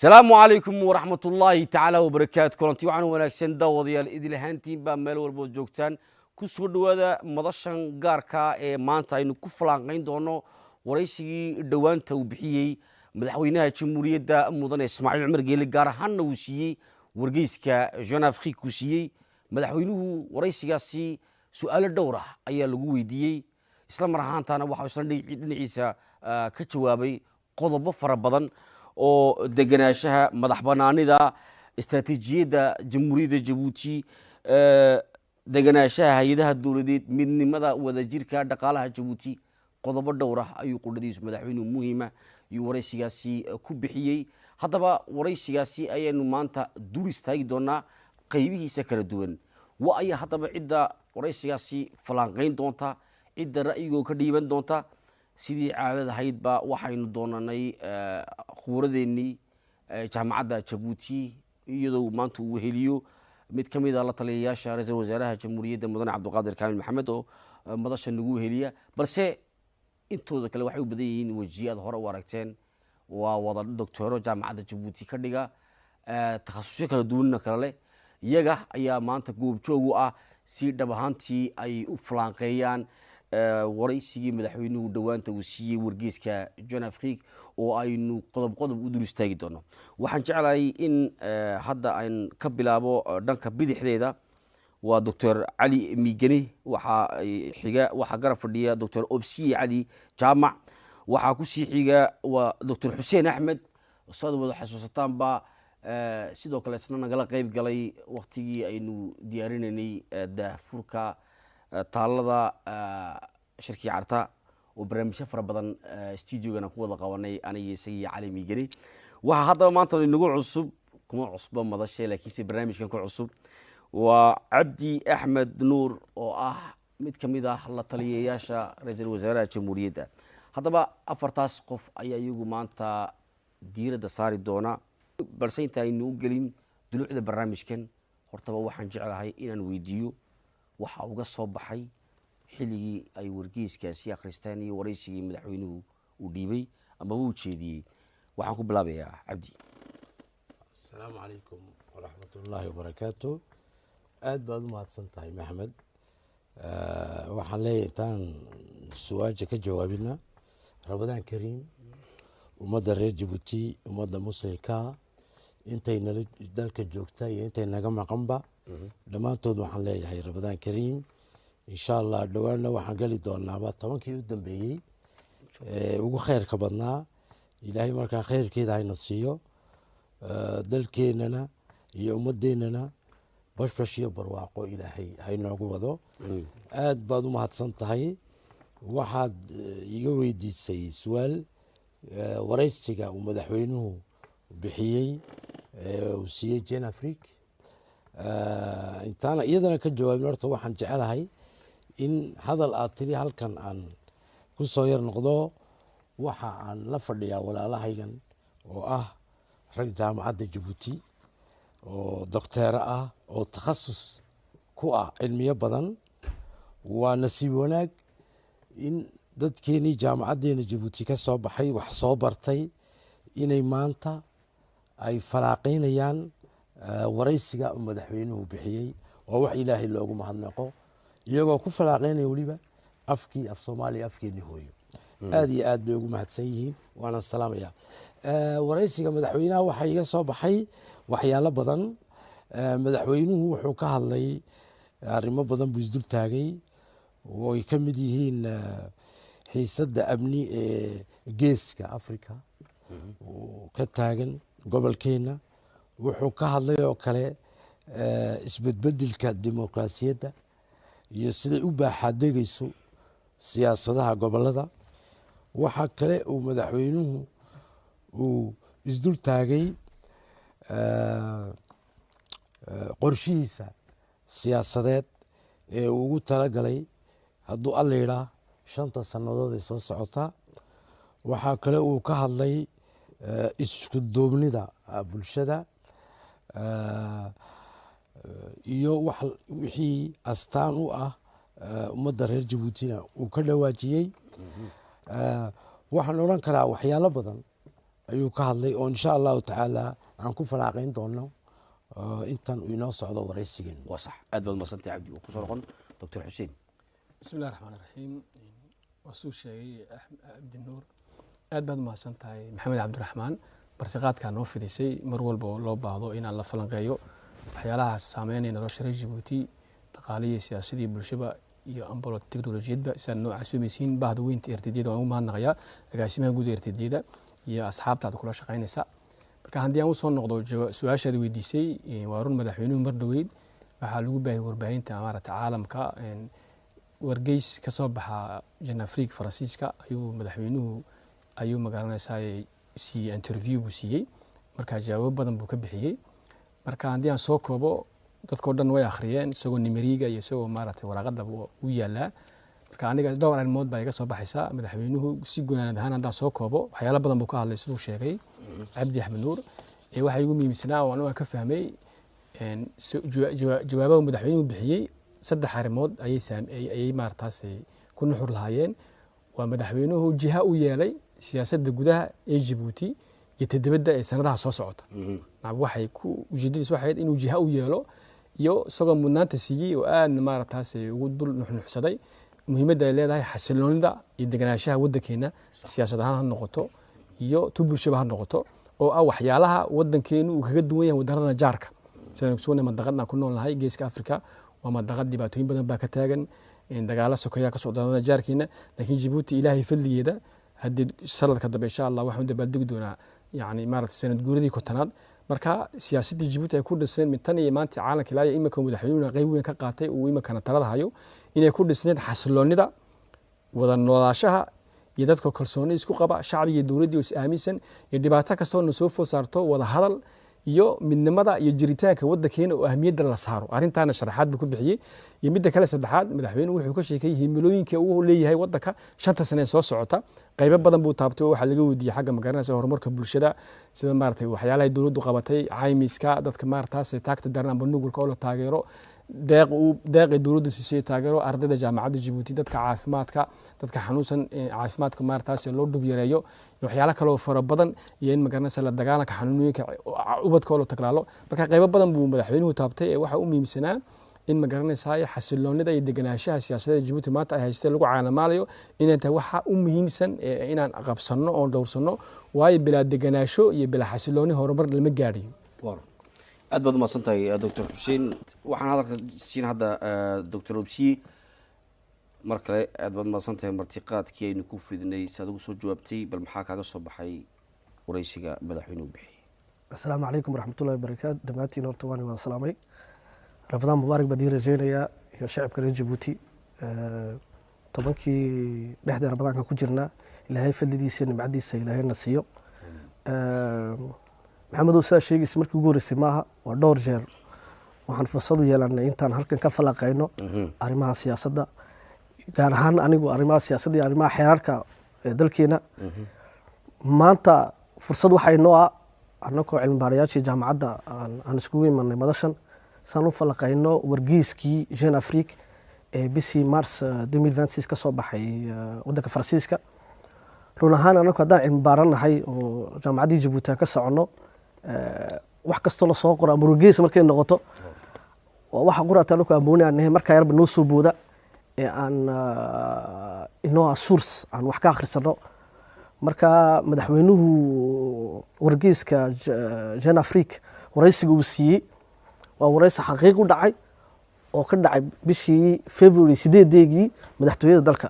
السلام عليكم ورحمة الله تعالى وبركاته. كلنتي وعن وناكسن داوديال إذا هانتين بمال والبوز جوكتان كسر هذا مدشان جاركا مانتا إنه كفلان عين دونه ورئيسي دوان توبحيي مدحوينها جمهورية دا مدن إسماعيل عمر جيل جارهان وسيي ورجيس كجنافخي كوسيي مدحوينه ورئيسي جاسي سؤال الدورة أي لجوي دي إسلام رهان تانا وحوسنا عيسى كجوابي قضب فربضن oo deganaanshaha madax banaanida istaraatiijiyadda jamhuuriyadda Djibouti deganaanshaha hay'adaha dawladeed midnimada wadajirka dhaqaalaha Djibouti qodobo dhowr ah ayuu qudhadiisu madaxweynuhu muhiima iyo waraysigaasi ku bixiyay. Haddaba waraysigaasi ayaanu maanta dur istaagi doonaa qaybihiisa kala duwan. Waa ay haddaba cidda waraysigaasi falanqayn doonta, cidda ra'yigooda ka dhiiban doonta. sidii caadada haydba waxaynu doonanay khubaradeennii jaamacadda Djibouti iyadoo maanta uu heliyo mid ka mid ah la taliyayaasha ra'iisul wasaaraha jamhuuriyadda mudane Cabdiqaadir Kaamil Maxamed oo madasha nagu heliya balse intooda kale waxay u badan yihiin wajiyada hore u aragteen waa wada doctoro jaamacadda Djibouti ka dhiga takhasusyo kala duwan kala leh iyaga ayaa maanta goobjoog u ah si dhab ahaantii ay u falanqeeyaan waraysigii madaxweynuhu dhawaanta uu siiyay wargeyska Janafrique oo aynu qodob u dul istaagi doono. Waxaan jeclahay in hadda aan ka bilaabo dhanka bidixdeeda waa Dr. Ali Migani waxa garab fadhiya Dr. Obsi Ali Jaamac waxa ku sii xiga waa Dr. Hussein Ahmed oo wada xasuusataan ba sidoo kale isna nagala qayb galay waqtigii aynu diyaarinaynay daahfurka taalada shirkii carta oo barnaamijyo fara badan studio-gana ku wada qabanay aniga isagii Cali Migani waxa hadda maanta inagu cusub kuma cusba madashay laakiin barnaamijkan ku cusub waa Cabdi Axmed Nuur oo ah mid ka mid ah la taliyayaasha ra'iisul wasaaraha jamhuuriyadda. Haddaba afartaas qof ayaa iyagu maanta diiradda saari doona balse inta aynu u gelin dulucda barnaamijkan hortaba waxaan jeclahay inaan weydiiyo waxa uga soo baxay xilligii ay wargeyskaasi akhristaan iyo waraysigii madaxweynuhu uu dhiibay ama uu jeediyay. waxaan ku bilaabayaa Cabdi. Assalaamu alaykum wa rahmatullahi wa barakatuh. aad baad u mahadsantahay Maxamed. waxaan leeyahay intaan su'aasha ka jawaabina Ramadaan Kariim ummadda reer Djibouti ummadda muslimka intay dalka joogta iyo intay naga maqanba dhammaantood waxaan leeyahay Ramadaan Kariim. إن شاء الله دوانا وحنقلي دونا ما طبعا كي قدام بيجي وخير كبرنا إلهي مركا خير كده هاي نصيه دل كيننا يوم الديننا باش يبرواقو إلهي هاي نعقوبة دو آد بعضو ما هتصنت هاي واحد يقوي دي سي سؤال ورئيستيقا ومدحوينه بحيي وسيي جنافريك intaana iyadana ka jawaabin horta waxaan jecelahay in hadal aad tiri halkan aan ku soo yar noqdo waxa aan la fadhiyaa walaalahaygan oo ah rag jaamacadda Djibouti oo doctor ah oo takhasus ku ah cilmiyo badan waa nasiib wanaag in dadkeeni jaamacaddeena Djibouti ka soo baxay wax soo bartay inay maanta ay faraaqeynayaan waraysiga madaxweynuhu bixiyay oo wax ilaahay loogu mahadnaqo iyagoo ku falaaqeynay waliba afkii af Soomaali afkeeni hooyo aad iyo aad bay ugu mahadsan yihiin waana salaamaya waraysiga madaxweynaha waxa iga soo baxay waxyaalo badan madaxweynuhu wuxuu ka hadlay arrimo badan buu isdul taagay oo ay ka mid yihiin xiisadda amni ee geeska Afrika oo ka taagan gobolkeena wuxuu ka hadlay oo kale isbedbedelka dimuqraasiyadda iyo sida u baaxaadegayso siyaasadaha gobolada waxa kale uu madaxweynuhu uu isdul taagay qorshihiisa siyaasadeed ee ugu talagalay hadduu alla yidhaa 5 sanadood ee soo socota waxa kale uu ka hadlay isku duubnida bulshada iyo wixii astaan u ah ummadda reer Djiboutina uu ka dhawaajiyay waxaan oran karaa waxyaalo badan ayuu ka hadlay oo insha allahu tacaala aan ku falaaqayn doono intan uu inoo socdo waraysigeen. waa sax aad baad masantahay cabdi ku soo noqon dr xuseen. بسم الله الرحمن الرحيم وسوء شيء عبد النور aad baad mahadsantahay maxamed cabdiraxmaan bartiqaadka noo fidisay mar walba loo baahdo in aan la falanqeeyo waxyaalaha saameynaya nolosha reer Djibouti dhaqaalihi siyaasadii bulshada iyo ambalo teknolojiyadba isaan noo casuumaysiin baahda weynta RTD-da waan u mahadnaqayaa agaasimaha guud RTD-da iyo asxaabtaada kula shaqaynaysa. marka haddii aan u soo noqdo su'aashaada weydiisay waa run madaxweynuhu mar dhaweyd waxaa lagu baahiyay warbaahinta maaragtay caalamka wargeys ka soo baxa Jean-Afrique Faransiiska ayuu magaranaysaa siiyay interview buu siiyey marka jawaab badan buu ka bixiyay. marka haddii aan soo koobo dadkoo dhan way akhriyeen isagoo nimeriga iyo isagoo maaragtay waraaqada u yaalaa. marka aniga dhowr arrimood baa iga soo baxaysa madaxweynuhu si gunaanad ahaan haddaan soo koobo waxyaalo badan buu ka hadlay siduu sheegay cabdi axmed nuur waxa igu muhiimsanaa oo aniga ka fahmay jawaabaha madaxweynuhu bixiyey saddex arrimood ayay maartaas ku nuxur lahaayeen. waa madaxweynuhu jiha u yeelay siyaasadda gudaha ee Djibouti iyo tadabada ee sanadaha soo socota. waxay ku ujeedadiisu waxay inuu jiha u yeelo iyo isagoo mudnaanta siiyey oo aad maartaas ugu dul nuxnuxsaday muhiimadda ay leedahay xasiloonida iyo deganaanshaha waddankeena siyaasad ahaan ha noqoto iyo tu bulshada ha noqoto oo ah waxyaalaha waddankeenu uu kaga duwan yahay wadannada jaarka. sidaan ku soo madaqadna ku nool nahay geeska Afrika waa madaqad dhibaatooyin badan baa ka taagan dagaalo sokoya ka socda wadannada jaarkeena laakiin Djibouti ilaahay fadligeeda haddii sanadka dambe insha Allah waxaan dabaaldegi doonaa yani maaragtay sanad guuradii kontanaad. marka siyaasadda Djibouti ay ku dhiseen mitan iyo maanta caalamka ilaa imika madaxweynuhu qayb weyn ka qaatay uu imika talada hayo inay ku dhisneed xasiloonida wada noolaashaha iyo dadka kalsooni isku qaba shacbiga iyo dawladda is aaminsan iyo dhibaato kasta oo soo food saarto wada hadal iyo midnimada iyo jiritaanka waddankeena oo ahmiyadda la saaro. arrintaana sharaxaad buu ku bixiyay iyo midda kale saddexaad madaxweynuhu wuxuu ka sheekay himilooyinka uu leeyahay waddanka 5 sano soo socota qaybo badan buu taabtay waxa laga weydiiyay xagga magaranaysa horumarka bulshada sida maartay waxyaalaha dawladdu qabatay caymiska dadka maartaas taagta daran amba nugulka oo la taageero deeq dawladdu siisay taageero ardayda jaamacadda Djibouti dadka caafimaadka dadka xanuunsan caafimaadka maartaas loo dhub yareeyo waxyaalo kale oo fara badan iyo in magaranaysa la dagaalanka xanuunooyinka ubadka oo la taklaalo. marka qaybo badan buu madaxweynuhu taabtay waxa uu muhiimsanaa in magaranaysa xasiloonida iyo deganaanshaha siyaasadda Djibouti maanta ay haystay lagu caalamaalayo inay tahay waxa u muhiimsan inaan qabsano oo dhowrsano waayo bilaa deganaasho iyo bilaa xasilooni horumar lama gaadhiyo. aad baad masantahay dr xuseen. waxaan hadalka siin hadda dr obsi mar kale aad baad masantahay martiqaadkii aynu ku fidinay saad ugu soo jawaabtay bal maxaa kaaga soo baxay waraysiga madaxweynuhu bixiyay. assalaamu calaykum waraxmatullahi wabarakaatu dhammaantiin horta waan wada salaamay rabadaan mubaarak baan idin rajaynayaa iyo shacabka reer Djibouti tobankii dhexda rabadaanka ku jirnaa ilaahay fadlidiisa nimcadiisa ilaahayna siiyo. maxamed oo saa sheegaysa markii ugu horeysay maaha waa dhowr jeer waxaan fursad u yeelanay intaan halkan ka falaqayno arrimaha siyaasadda gaar ahaan anigu arrimaha siyaasadda iyo arrimaha xeerarka dalkeena. maanta fursad waxay noo ah annagoo cilmi baarayaashii jaamacadda aan iskugu imanay madashan saan u falaqayno wargeyskii Jean-Afrique ee bishii Mars 2026 ka soo baxay waddanka Faransiiska. run ahaan annagoo haddaan cilmi baaranahay oo jaamacaddii Djibouti ka soconno wax kastoo la soo qoro ama wargeys markay noqoto waa waxa quraata annagoo ambooni aan nahay markaa yarba noo soo booda ee aan inoo source aan wax ka akhrisano. marka madaxweynuhu wargeyska Jean-Afrique waraysiga uu siiyey waa waraysi xaqiiq u dhacay oo ka dhacay bishii February 8 madaxtooyada dalka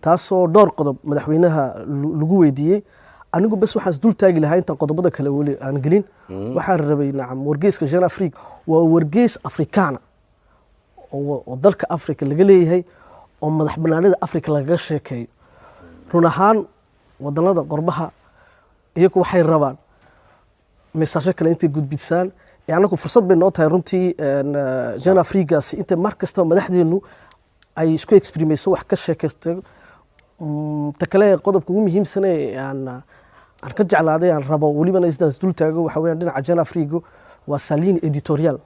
taasoo dhowr qodob madaxweynaha lagu weydiiyey. anigu bas waxaan isdul taagi lahaa intaan qodobada kale weli aan gelin waxaan rabay nacam wargeyska Jean-Afrique waa wargeys Afrikaana oo dalka Afrika laga leeyahay oo madax banaanida Afrika laga sheekeeyo. run ahaan wadannada qorbaha iyagu waxay rabaan meesasho kale intay gudbisaan anagu fursad bay noo tahay runtii Jean-Afrique inta mar kasta madaxdeenu ay isku exprimayso wax ka sheekaysto ta kale qodobka ugu muhiimsan ee aan ka jeclaaday aan rabo waliba isdaan dul taago waxa weeyaan dhinaca Jean-Afrique waa saliin editorial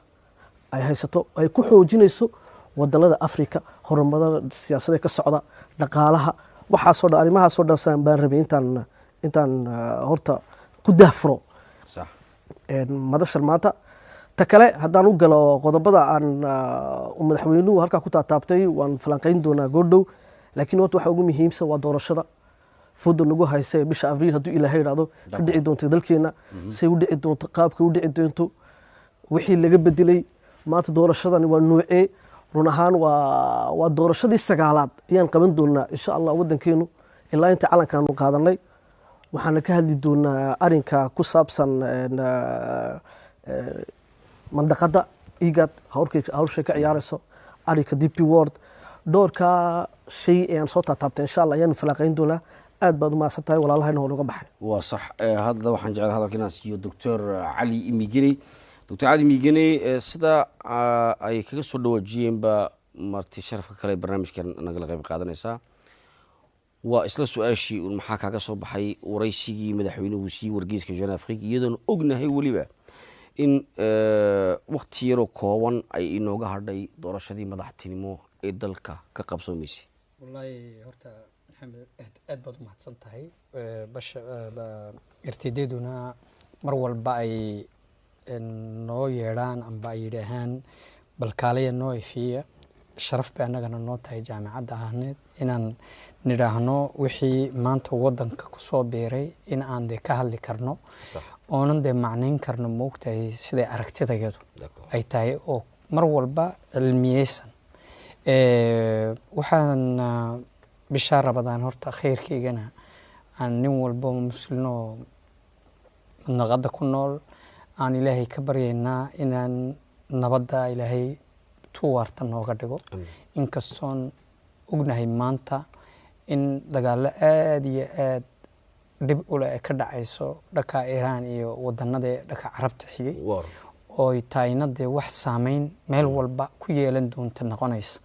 ay haysato ay ku xoojinayso wadannada Afrika horumarada siyaasadda ka socda dhaqaalaha waxaasoo dhan arrimahaasoo dhan saan baan rabay intaan intaan horta ku daafuro صح madashan maanta ta kale haddaan u galo qodobada aan madaxweynuhu halkaa ku taataabtay waan falanqayn doonaa goordhow laakiin horta waxa ugu muhiimsan waa doorashada fooda nagu haysa ee bisha abriil hadduu ilaahay idhaahdo ka dhici doonto dalkeena say u dhici doonto qaabka u dhici doonto wixii laga bedelay maanta doorashadani waa noocee run ahaan waa doorashadii 9aad ayaan qaban doonaa insha allah waddankeenu ilaa inta calankaanu qaadanay waxaana ka hadli doonaa arinka ku saabsan mandaqada igad hawshay ka ciyaarayso arinka DP World doorka shay aan soo taataabtay insha allah ayaan falanqayn doonaa aad baad u mahadsan tahay walaalahayna oo naga baxay waa sax hadda waxaan jeclahay hadalka inaan siiyo Dr. Cali Imigeni Dr. Cali Imigeni sida ay kaga soo dhawaajiyeen ba marti sharafka kale barnaamijkan nagala qayb qaadanaysa waa isla su'aashii maxaa kaaga soo baxay waraysigii madaxweynuhu sii wargeyska Jeune Afrique iyadoon ognahay waliba in waqti yaro kooban ay inooga hadhay doorashadii madaxtinimo ee dalka ka qabsoomaysay wallahi horta maxamed aad baad u mahadsan tahay basha irtideeduna mar walba ay noo yeedhaan amba ay yidhaahaan balkaalaya noo ifiya sharaf bay annagana noo tahay jaamacadda ahaaneed inaan nidhaahno wixii maanta waddanka ku soo biiray in aan dee ka hadli karno oonan dee macnayn karno moogtahay siday aragtidayadu ay tahay oo mar walba cilmiyeysan waxaan bishaa rabadaan horta khayrkaygana aan nin walba muslinoo naqada ku nool aan ilaahay ka baryaynaa inaan nabadda ilaahay tu waarta nooga dhigo inkastoon ognahay maanta in dagaallo aad iyo aad dhib ule ay ka dhacayso dhanka Iiraan iyo wadanada dhanka Carabta xigay oo ay taayna dee wax saameyn meel walba ku yeelan doonta noqonaysa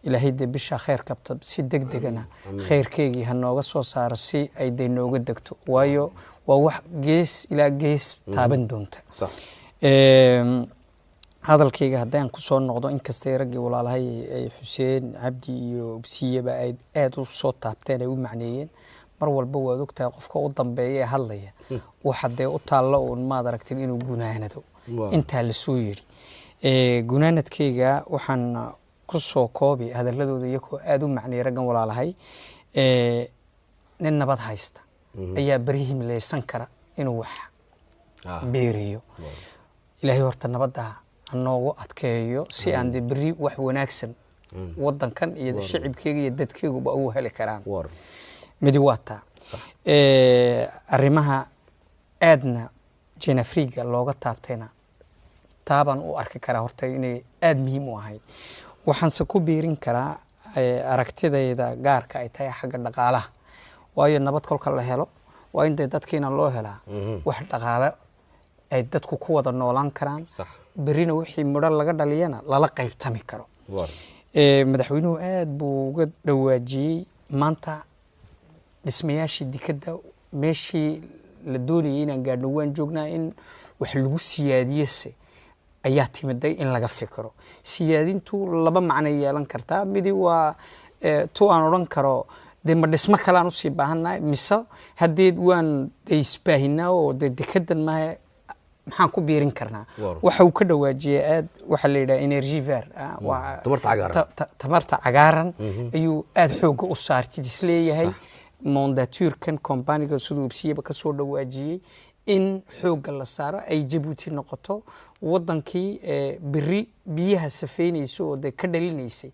ilaahay dee bisha khayr qabta si degdegana khayrkeegii ha nooga soo saaro si ay dee nooga degto waayo waa wax gees ilaa gees taaban doonta hadalkayga haddaan ku soo noqdo inkastay raggii walaalahay ay Xuseen Cabdi iyo Ubsiyaba ay aad u soo taabteen ay u macneeyeen mar walba waad ogtahay qofka u dambeeya hadlaya waxa dee u taalo oo maad aragtin inuu gunaanado inta la soo yiri gunaanadkayga waxaan ku soo koobi hadaladooda iyagoo aad u macneeyay raggan walaalahay nin nabad haysta ayaa barihim leesan kara inuu wax beeriyo ilaahay horta nabadda noogu adkeeyo si aan bari wax wanaagsan wadankan iyo shacabkeega iyo dadkeeguba u heli karaan midi waata arrimaha aadna Jeune Afrique looga taabtayna taaban u arki karaa horta inay aad muhiim u ahayd waxaan se ku biirin karaa aragtidayda gaarka ay tahay xagga dhaqaalaha waayo nabad kolka la helo waa in dadkeena loo helaa wax dhaqaale ay dadku ku wada noolaan karaan berina wixii muddo laga dhaliyana lala qaybtami karo madaxweynuhu aad buu uga dhawaajiyay maanta dhismayaashii dikadda meeshii la doonayay inaan gaadhno waan joognaa in wax lagu siyaadiyese ayaa timiday in laga fikiro siyaadintu laba macno yeelan kartaa midi waa tu aan oran karo de ma dhismo kale aan u sii baahannahay mise haddii waan isbaahinaa oo dikadan ma maxaan ku biirin karnaa waxa uu ka dhawaajiyay aad waxa la yiraahdaa energy ver tamarta cagaaran ayuu aad xoog u saartid isleeyahay mandaturkan companiga sidoo Ubsiyaba ka soo dhawaajiyay in xoog la saaro ay Djibouti noqoto wadankii biri biyaha safeynayso oo ka dhalinaysay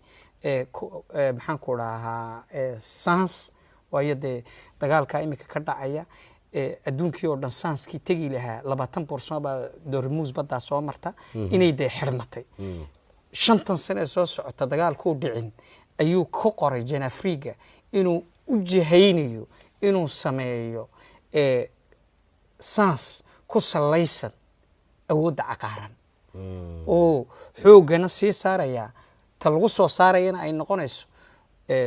maxaan ku dhahaa sans waayade dagaalka imika ka dhacaya adduunkii oo dhan sanskii tagi lahaa 20% ba Dormuz badda soo marta inay de xirmatay 5 sano soo socota dagaalku dhicin ayuu ku qoray Jeune Afrique inuu u jahaynayo inuu sameeyo sans ku salaysan awoodda caqaaran oo xoogana sii saaraya ta lagu soo saarayna ay noqonayso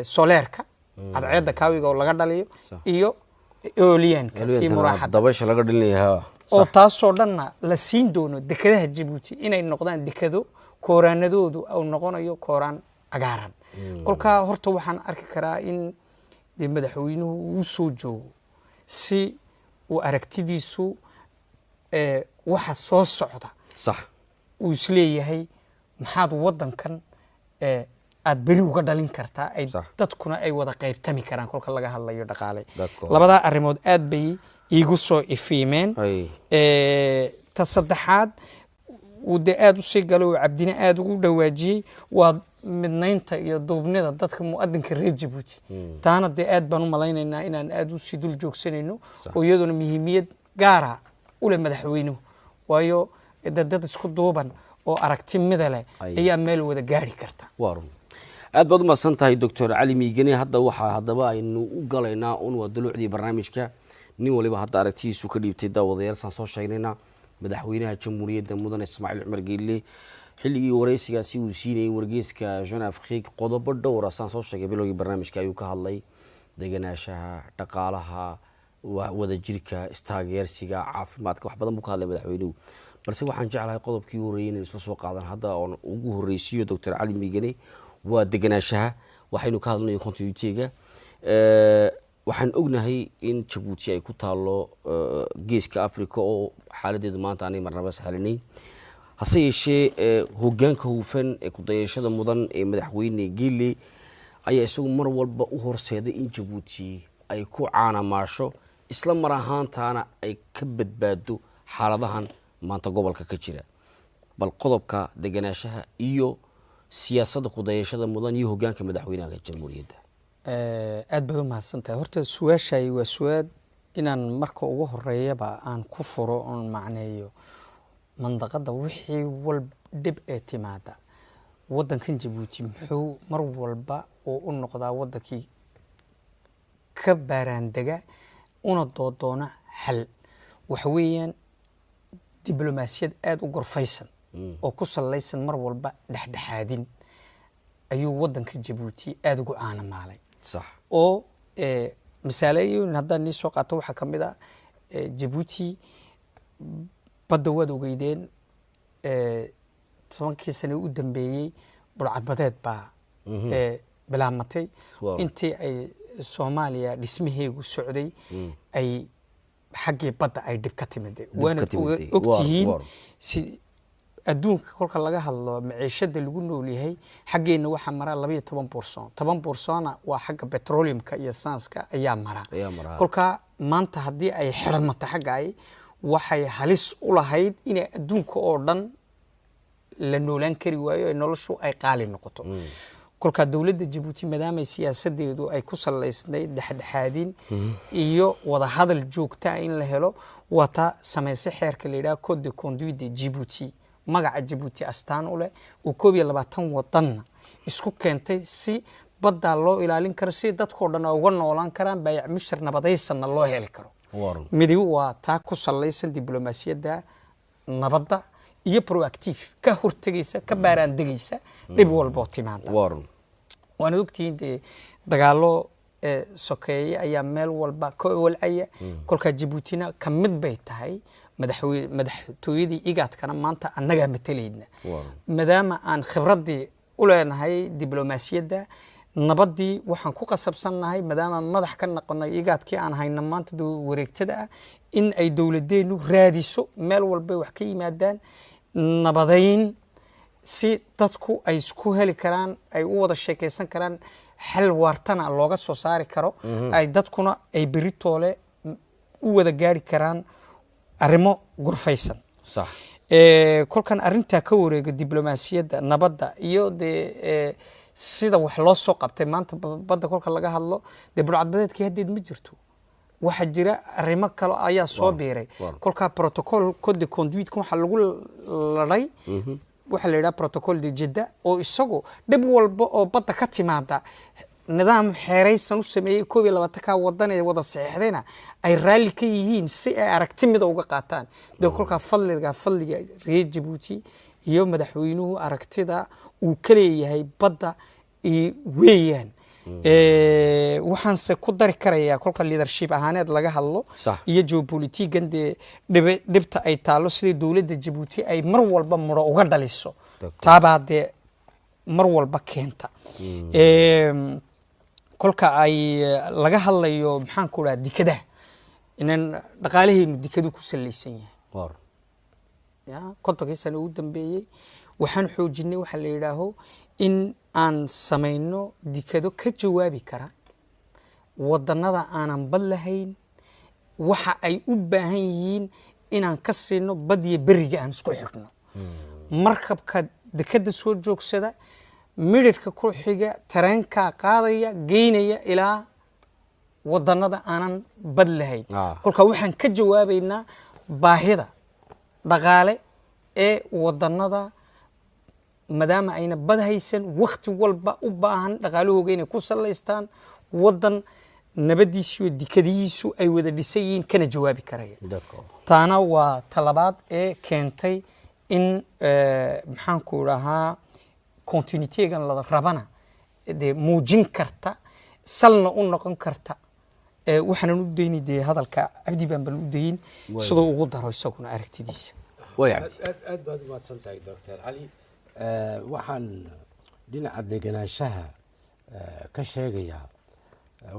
soleerka cadceedda kaawiga oo laga dhaliyo iyo eolianka tii muraaxada dabasha laga dhilinayaa oo taasoo dhanna la siin doono dekadaha Djibouti inay noqdaan dekado kooraanadoodu oo noqonayo kooraan cagaaran kolka horta waxaan arki karaa in madaxweynuhu uu soo joogo si uu aragtidiisu waxa soo socda صح uu isleeyahay maxaad waddankan aad beri uga dhalin kartaa ay dadkuna ay wada qaybtami karaan kolka laga hadlayo dhaqaale labadaa arrimood aad bay iigu soo ifiimeen ta saddexaad uu dee aad u sii galo oo cabdina aad ugu dhawaajiyey waa midnaynta iyo duubnida dadka mu'adinka reer Jabuuti taana dee aad baan u malaynaynaa inaan aad u sii dul joogsanayno oo iyaduna muhiimiyad gaara u leh madaxweynuhu waayo dad isku duuban oo aragti mida leh ayaa meel wada gaari karta waarun aad baad u mahadsan tahay Dr. Cali Miigane hadda waxa hadaba aynu u galaynaa un waa dulucdii barnaamijka nin waliba hadda aragtidiisu ka dhiibtay daawadayaal san soo sheegnayna madaxweynaha jamhuuriyadda mudane Ismaaciil Cumar Geelle xilligii wareysigaasi uu siinayay wargeyska Jeune Afrique qodobo dhowr ah san soo sheegay bilowgii barnaamijka ayuu ka hadlay deganaanshaha dhaqaalaha wada jirka istaageersiga caafimaadka wax badan buu ka hadlay madaxweynuhu balse waxaan jeclahay qodobkii horeeyay inaan isla soo qaadan hadda oo ugu horeysiyo Dr. Cali Miigane waa deganaanshaha waxaynu ka hadlaynay continuity-ga waxaan ognahay in Djibouti ay ku taalo geeska Afrika oo xaaladeedu maanta aanay marnaba sahlanayn hase yeeshee hoggaanka hufan ee ku dayashada mudan ee madaxweyne Geelle ayaa isagu mar walba u horseeday in Djibouti ay ku caanamaasho isla mar ahaantaana ay ka badbaado xaaladahan maanta gobolka ka jira bal qodobka deganaanshaha iyo siyaasadda ku dayashada mudan iyo hoggaanka madaxweynaha jamhuuriyadda aad baad u mahadsantahay horta su'aashay waa su'aal inaan marka ugu horeeyaba aan ku furo oon macneeyo mandaqada wixii walba dhib ee timaada waddankan Djibouti muxuu mar walba oo u noqdaa waddankii ka baaraandega una doodoona xal waxa weeyaan diblomaasiyad aad u gorfaysan oo ku salaysan mar walba dhexdhexaadin ayuu waddanka Djibouti aad ugu caanamaalay صح oo misaalayn hadda ni soo qaato waxa kamid ah Djibouti badda wad ogeydeen 10 sano u dambeeyay burcadbadeed baa bilaamatay intii ay Soomaaliya dhismaheegu socday ay xaggii badda ay dib ka timid waana ogtihiin si adduunka kolka laga hadlo maciishada lagu nool yahay xaggeena waxa mara 12% 10% waa xagga petroleumka iyo sanska ayaa mara kolka maanta hadii ay xirmato xagga ay waxay halis u lahayd in adduunka oo dhan la noolaan kari waayo ay noloshu ay qaali noqoto kolka dawladda Djibouti maadaama siyaasadeedu ay ku salaysnayd dhexdhexaadin iyo wada hadal joogta in la helo wata sameysay xeerka la yiraahdo Code de conduite de Djibouti magaca Djibouti astaan u leh oo 22 wadan isku keentay si badda loo ilaalin karo si dadku dhan uga noolaan karaan bay'ad mushtar nabadaysan loo heli karo midi waa taa ku salaysan diblomaasiyadda nabadda iyo proactive ka hortagaysa ka baaraandegaysa dhib walba timaada waan ogtihiin dagaalo sokeeye ayaa meel walba ka walcaya kolka Djiboutina ka mid bay tahay madaxtooyadii igaadkana maanta annaga matalayna maadaama aan khibradii u leenahay diblomaasiyadda nabadii waxaan ku qasabsanahay maadaama madax ka noqonay igaadkii aan hayna maanta wareegtada in ay dawladeenu raadiso meel walba wax ka yimaadaan nabadayn si dadku ay isku heli karaan ay u wada sheekaysan karaan xal waartana looga soo saari karo ay dadkuna ay beritoole u wada gaari karaan arrimo gurfaysan صح kolkan arinta ka wareega diblomaasiyadda nabadda iyo sida wax loo soo qabtay maanta badda kolka laga hadlo burcadbadeedkii hadeed ma jirto waxa jira arrimo kale ayaa soo biiray kolka protocol code de conduite waxa lagu laday waxa la yiraahdaa protocol de Jeddah oo isagu dib walba oo badda ka timaada nidaam xeeraysan u sameeyay 22 ka wadan ee wada saxiixdayna ay raali ka yihiin si ay aragti mid uga qaataan kolka fadliga reer Djibouti iyo madaxweynuhu aragtida uu ka leeyahay badda weeyaan waxaan se ku dari karayaa kolka leadership ahaaneed laga hadlo iyo geopolitigan dhibta ay taalo sidii dawladda Djibouti ay mar walba muro uga dhaliso taabade mar walba keenta kolka ay laga hadlayo maxaan ku raad dikada inan dhaqaalaheenu dekadu ku salaysan yahay war ya kontonkii sano ugu dambeeyey waxaan xoojinay waxa la yidhaaho in aan samayno dekado ka jawaabi kara wadannada aanan bad lahayn waxa ay u baahan yihiin inaan ka siino bad iyo beriga aan isku xirno markabka dekada soo joogsada midhirhka ku xiga tareenkaa qaadaya geynaya ilaa wadannada aanan bad lahayn kolkaa waxaan ka jawaabaynaa baahida dhaqaale ee wadannada maadaama ayna bad haysan wakhti walba u baahan dhaqaalahooga inay ku salaystaan waddan nabadiisiyo dekadihiisu ay wada dhisan yihiin kana jawaabi karaya taana waa talabaad ee keentay in maxaanku dhahaa continuitegan la rabana dee muujin karta salna u noqon karta waxaanan u dayni dee hadalka cabdi baan bal u dayin sidoo ugu daro isaguna aragtidiisa way cabdi aad baad u mahadsan tahay doctor cali waxaan dhinaca degenaanshaha ka sheegayaa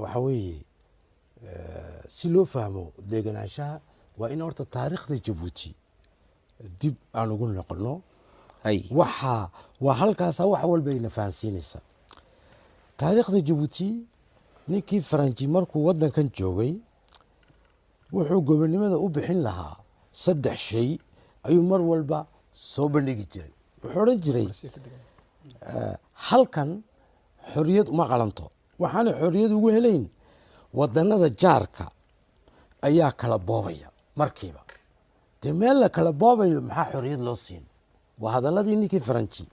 waxa weeye si loo fahmo degenaanshaha waa in horta taariikhda jabuuti dib aan ugu noqono waa halkaasa wax walba ayna fahansiinaysaa taariikhda jabuuti ninkii faranji markuu waddankan joogay wuxuu gobonnimada u bixin lahaa 3 shay ayuu mar walba soo bandhigi jiray wuxuu odhan jiray halkan xorriyad uma qalanto waxaana xorriyad ugu helayn wadannada jaarka ayaa kala boobaya markiiba dee meel la kala boobayo maxaa xorriyad loo siin waa hadalladii ninkii faranji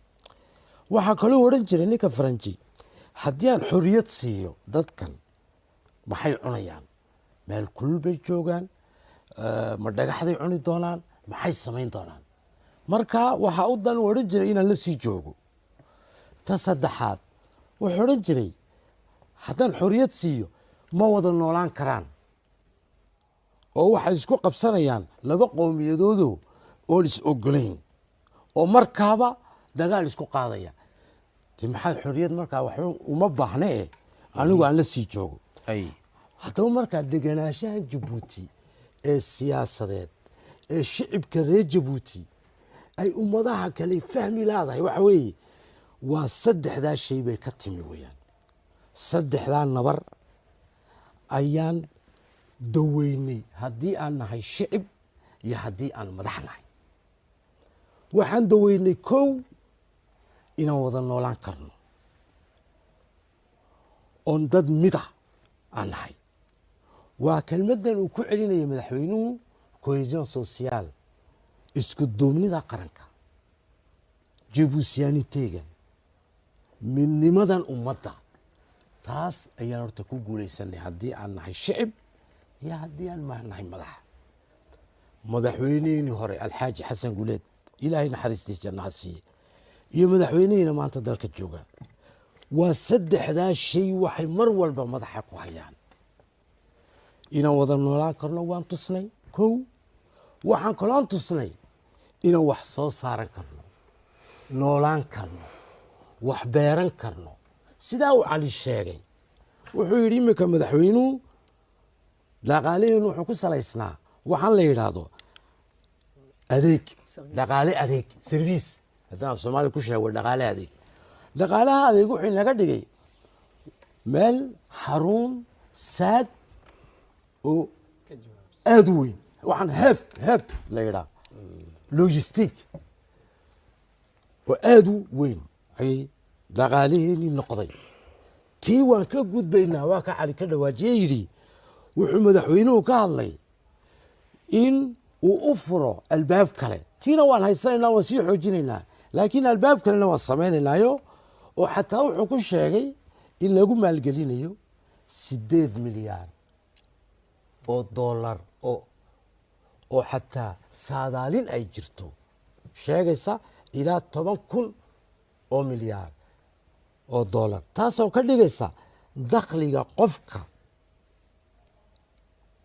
waxaa kaloo odhan jiray ninka faranji haddii aan xorriyad siiyo dadkan maxay cunayaan meel kulul bay joogaan ma dhagaxday cuni doonaan maxay samayn doonaan marka waxaa u dan u odhan jiray inaan la sii joogo ta saddexaad wuxuu odhan jiray haddaan xorriyad siiyo ma wada noolaan karaan oo waxay isku qabsanayaan 2 qowmiyadoodo oon is ogolayn oo markaaba dagaal isku qaadaya te maxaa xorriyad markaa wax uma baahne anigu aan la sii joogo haddaba markaa degenaanshahan jabuuti ee siyaasadeed ee shicibka reer jabuuti ay ummadaha kale fahmi laadahay waxa weeye waa 3daa shay bay ka timi weeyaan 3daa nabar ayaan daweynay haddii aan nahay shicib iyo haddii aan madax nahay waxaan daweynay 1 inaan wada noolaan karno oon dad mida aan nahay waa kelmaddan uu ku celinaya madaxweynuhu cohesion social isku duubnida qaranka jabuusiyaaniteegan midnimadan ummadda taas ayaan horta ku guulaysanay haddii aan nahay shicib iyo haddii aan nahay madax madaxweynihii hore alxaaji xasan guleed ilaahay naxariistiis jannaha siiye iyo madaxweynihiina maanta dalka jooga waa 3daa shay waxay mar walba madaxa ku hayaan inaan wada noolaan karno waan tusnay 1 waxaan kaloon tusnay inaan wax soo saaran karno noolaan karno wax beeran karno sidaa uu cali sheegay wuxuu yidhi iminka madaxweynuhu dhaqaalaheenu wuxuu ku salaysnaa waxaan la yidhaahdo adeeg dhaqaale adeeg service haddaan soomaaliya ku sheego dhaqaale adeeg dhaqaalaha adeeg wuxuu inaga dhigay meel xarun saad oo aad u weyn waxaan heb la yidhaha logistic oo aad u weyn ayay dhaqaaliheenii noqday tii waan ka gudbaynaa waa ka cali ka dhawaajiye yidhi wuxuu madaxweynuhu ka hadlay in uu u furo albaab kale tiina waan haysanaynaa waan sii xoojinaynaa laakiin albaab kalena waan samaynaynaayo oo xataa wuxuu ku sheegay in lagu maalgelinayo 8 milyan oo dollar oo xataa saadaalin ay jirto sheegaysa ilaa 10,000 oo milyaar oo dollar taasoo ka dhigaysa dakhliga qofka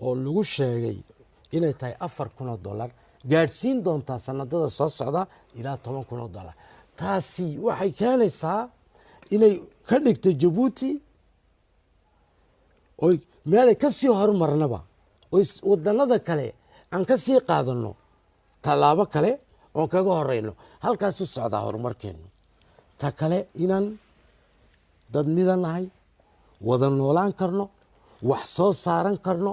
oo lagu sheegay inay tahay 4,000 oo dollar gaadhsiin doontaa sanadada soo socda ilaa 10,000 oo dollar taasi waxay keenaysaa inay ka dhigto jabuuti oy meelay ka sii horumarnaba oo wadanada kale aan ka sii qaadano tallaabo kale oon kaga horeyno halkaas u socdaa horumarkeenu ta kale inaan dad midanahay wada noolaan karno wax soo saaran karno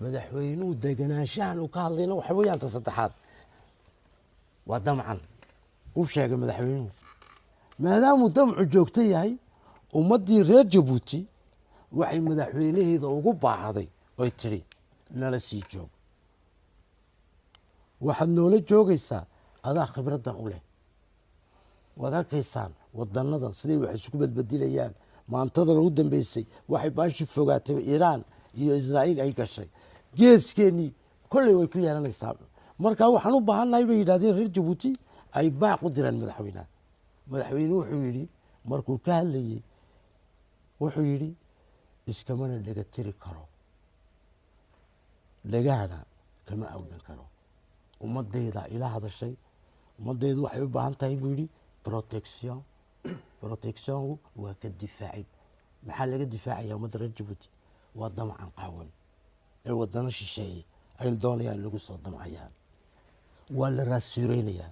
madaxweynuhu deganaanshahan uu ka hadlayna waxa weeyaan ta saddexaad waa damcan uu sheegay madaxweynuhu maadaamuu damcu joogto yahay ummaddii reer jabuuti waxay madaxweynaheeda ugu baahday oy tidhi nala sii joog waxaad noola joogaysaa adaa khibraddan u leh waad arkaysaan wadanadan siday wax isku badbedilayaan maantadan ugu dambeysay waxay baashi fogaatay iiraan iyo israa'iil ay gashay geeskeenii kolley way ku yeelanaysaa markaa waxaan u baahannahay bay yidhahdeen reer jabuuti ay baaq u direen madaxweynaha madaxweynuhu wuxuu yidhi markuu ka hadlayey wuxuu yidhi iskamana dhega tiri karo dhagahana kama awdan karo ummadayda ila hadashay ummadaydu waxay u baahan tahay buu yidhi protection protectionku waa ka difaacid maxaa laga difaacaya ummadda reer jabuuti waa damcan qaawan ee wadano shisheeye aynu doonayaan lagu soo damcayaan waa la raasuureynayaa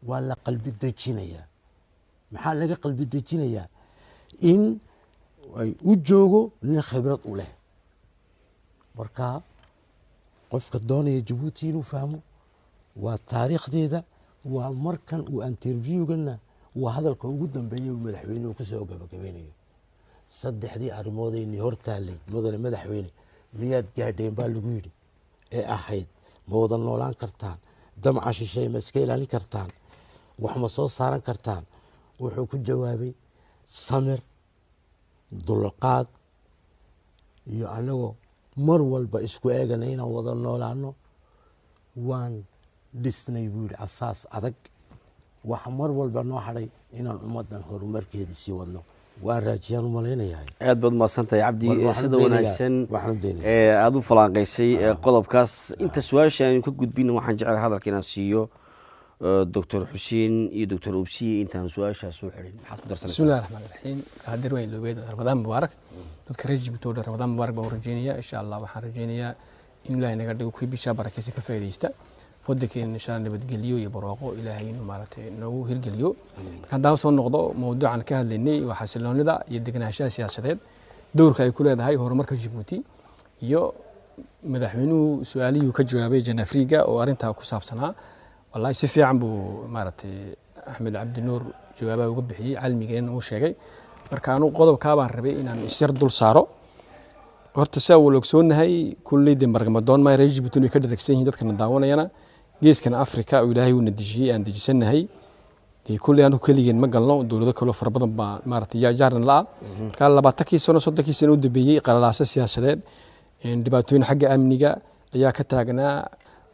waa la qalbi dejinayaa maxaa laga qalbi dejinayaa in ay u joogo nin khibrad u leh marka qofka doonaya jabuuti inuu fahmo waa taariikhdeeda waa markan uu interviewgana waa hadalka ugu dambeeyey uu madaxweynuhu ku soo gabagabeynayo saddexdii arrimoodayni hortaallay mudane madaxweyne miyaad gaadheen baa lagu yidhi ee ahayd ma wada noolaan kartaan damca shisheeye ma iska ilaalin kartaan wax ma soo saaran kartaan wuxuu ku jawaabay samir dulqaad iyo anagoo mar walba isku eegana inaan wada noolaano waan dhisnay buu yidhi asaas adag waxa mar walba noo hadhay inaan ummaddan horumarkeedii sii wadno waan raajiyaan u malaynayahay aad baad mahadsantahay cabdi Waxaan sida doonayaa- wanaagsan waxaan doonayaa. ee aada u falanqaysay qodobkaas inta su-aasha aynu ka gudbina waxaan jecel hadalka inaan siiyo doctor xuseen iyo doctor obsiye intaan su-aashaas soo xirin maxaad ku darsanaysaa بسم الله الرحمن الرحيم هادر وين لوبيد رمضان مبارك dadka reer Djibouti Ramadan mubaarak baan rajeynayaa insha Allah waxaan rajeynayaa in Ilaahay naga dhigo kuwi bisha barakeysi ka faa'iideysta wadankeena insha Allah nabadgeliyo iyo barwaaqo Ilaahay inuu maaragtay nagu hirgeliyo haddaan soo noqdo mowduucan ka hadlaynay waa xasiloonida iyo deganaanshaha siyaasadeed doorka ay ku leedahay horumarka Djibouti iyo madaxweynuhu su'aalihii ka jawaabay Janafriga oo arintaa ku saabsanaa wallahi si fiican buu maaragtay Axmed Cabdi Nuur jawaabaha uga bixiyay cilmigeena uu sheegay marka anu qodobkaa baan rabay inaan isyar dul saaro horta saa wuu ogsoonahay kulleyda margamadoon ma reer Djibouti way ka dharagsan yihiin dadkana daawanayana geeskan Afrika oo Ilaahay uu nadijiyay aan dejisanahay dee kulli aanu keligeen ma galno dowlado kale oo fara badan baa maaragtay jaaran la marka 20 sano 30 sano u dambeeyay qalalaasa siyaasadeed dhibaatooyin xagga amniga ayaa ka taagnaa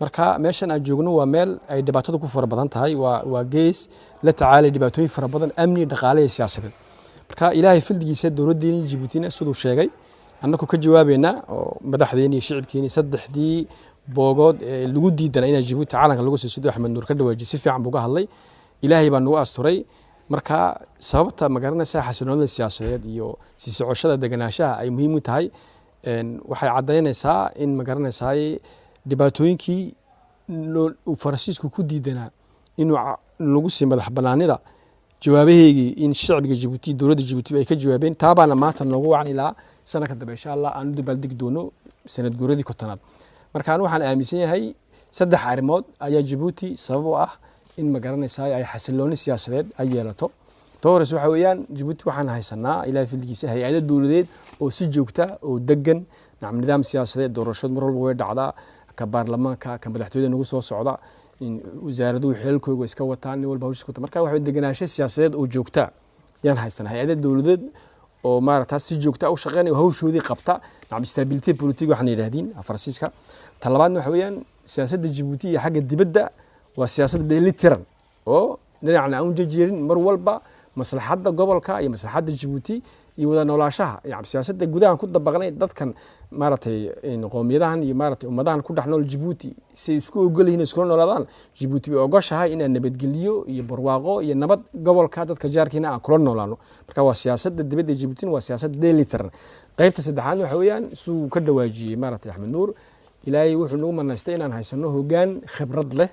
marka meeshan aan joogno waa meel ay dhibaatadu ku fara badan tahay waa gees la tacaalay dhibaatooyin fara badan amni dhaqaale iyo siyaasadeed marka Ilaahay fildigiisa dowladdeena Djibouti sidoo sheegay annagu ka jawaabeena oo madaxdeena iyo shicibkeena saddexdii boogood lagu diidan in Djibouti caalamka lagu soo sido Axmed Nuur ka dhawaajay si fiican buu ka hadlay Ilaahay baa nagu asturay marka sababta magaranaysa xasiloonida siyaasadeed iyo si socoshada deganaanshaha ay muhiim u tahay waxay cadeynaysaa in magaranaysaa dhibaatooyinkii Faransiisku ku diidanaa inuu lagu sii madax banaanida jawaabaheegii in shacbiga Djibouti dowladda Djibouti ay ka jawaabeen taabana maanta noogu wacan ilaa sanadka dambe insha Allah aan dibaaldig doono sanad guuradii kontanaad marka aan waxaan aaminsan yahay saddex arrimood ayaa Djibouti sabab u ah in magaranaysaa ay xasilooni siyaasadeed ay yeelato toores waxa weeyaan Djibouti waxaan haysanaa ilaa fildigiisa hay'ado dowladeed oo si joogta oo degan nidaam siyaasadeed doorashada mar walba way dhacdaa ka baarlamaanka ka madaxtooyada nagu soo socda in wasaaraduhu xeelkooda iska wataan walba hawsha ku marka waxa deganaansho siyaasadeed oo joogta yaan haysanaa hay'ado dowladeed oo maaragtay si joogta u shaqeynaya hawshoodii qabta nacam stability politique waxaan yiraahdeen Faransiiska talabaadna waxa weeyaan siyaasadda Djibouti iyo xagga dibadda waa siyaasad dheelitiran oo dhinacna aan jejeerin mar walba maslaxadda gobolka iyo maslaxadda Djibouti iyo wada noolaashaha yacni siyaasadda gudaha ku dabaqnay dadkan maaragtay qoomiyadahan iyo maaragtay ummadahan ku dhaxnool Djibouti si isku ogolyihiin isku noolaadaan Djibouti way ogoshahay in aan nabadgeliyo iyo barwaaqo iyo nabad gobolka dadka jaarkiina aan kula noolaano marka waa siyaasadda dibadda Djibouti waa siyaasad dheelitiran qaybta saddexaad waxa weeyaan suu ka dhawaajiyay maaragtay Axmed Nuur ilaahay wuxuu nagu manaystay inaan haysano hoggaan khibrad leh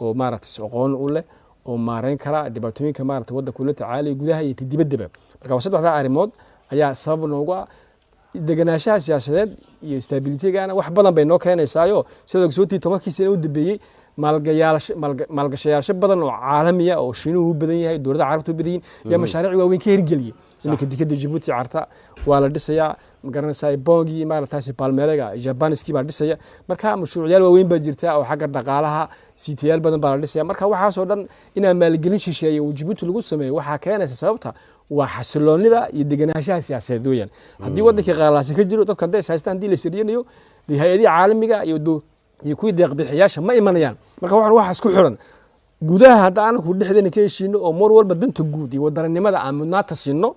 oo maaragtay aqoon u leh oo maareyn kara dhibaatooyinka maaragtay waddanka kula tacaalaya gudaha iyo dibaddaba marka waa saddexdaa arrimood ayaa sabab noogu ah deganaanshaha siyaasadeed iyo stability-gana wax badan bay noo keenaysaayo sida ogsootii 10 sano u dambeeyey maalgashayaasho badan oo caalamiya oo Shiinuhu u badan yahay dowladda Carabtu u badan yihiin iyo mashaariic waaweyn ka hirgeliyay iminka dekada Djibouti carta waa la dhisayaa magaranaysaa bongi maaragtay Palmeeraga Japanski baa dhisaya marka mashruucyaal waaweyn baa jirta oo xagga dhaqaalaha CTL badan baa la dhisaya marka waxaas oo dhan inaan maalgelin shisheeye oo Djibouti lagu sameeyo waxa keenaysa sababta waa xasiloonida iyo deganaanshaha siyaasadeed weeyaan haddii waddanka qaalaasi ka jiro dadka hadday haystaan hadii la siriyanayo hay'adaha caalamiga iyo kuwii deeq-bixiyaasha ma imanayaan marka waxaan isku xiran gudaha hadda aan ku dhexdeena ka heshiino oo mar walba danta guud iyo wadaranimada aan mudnaanta siino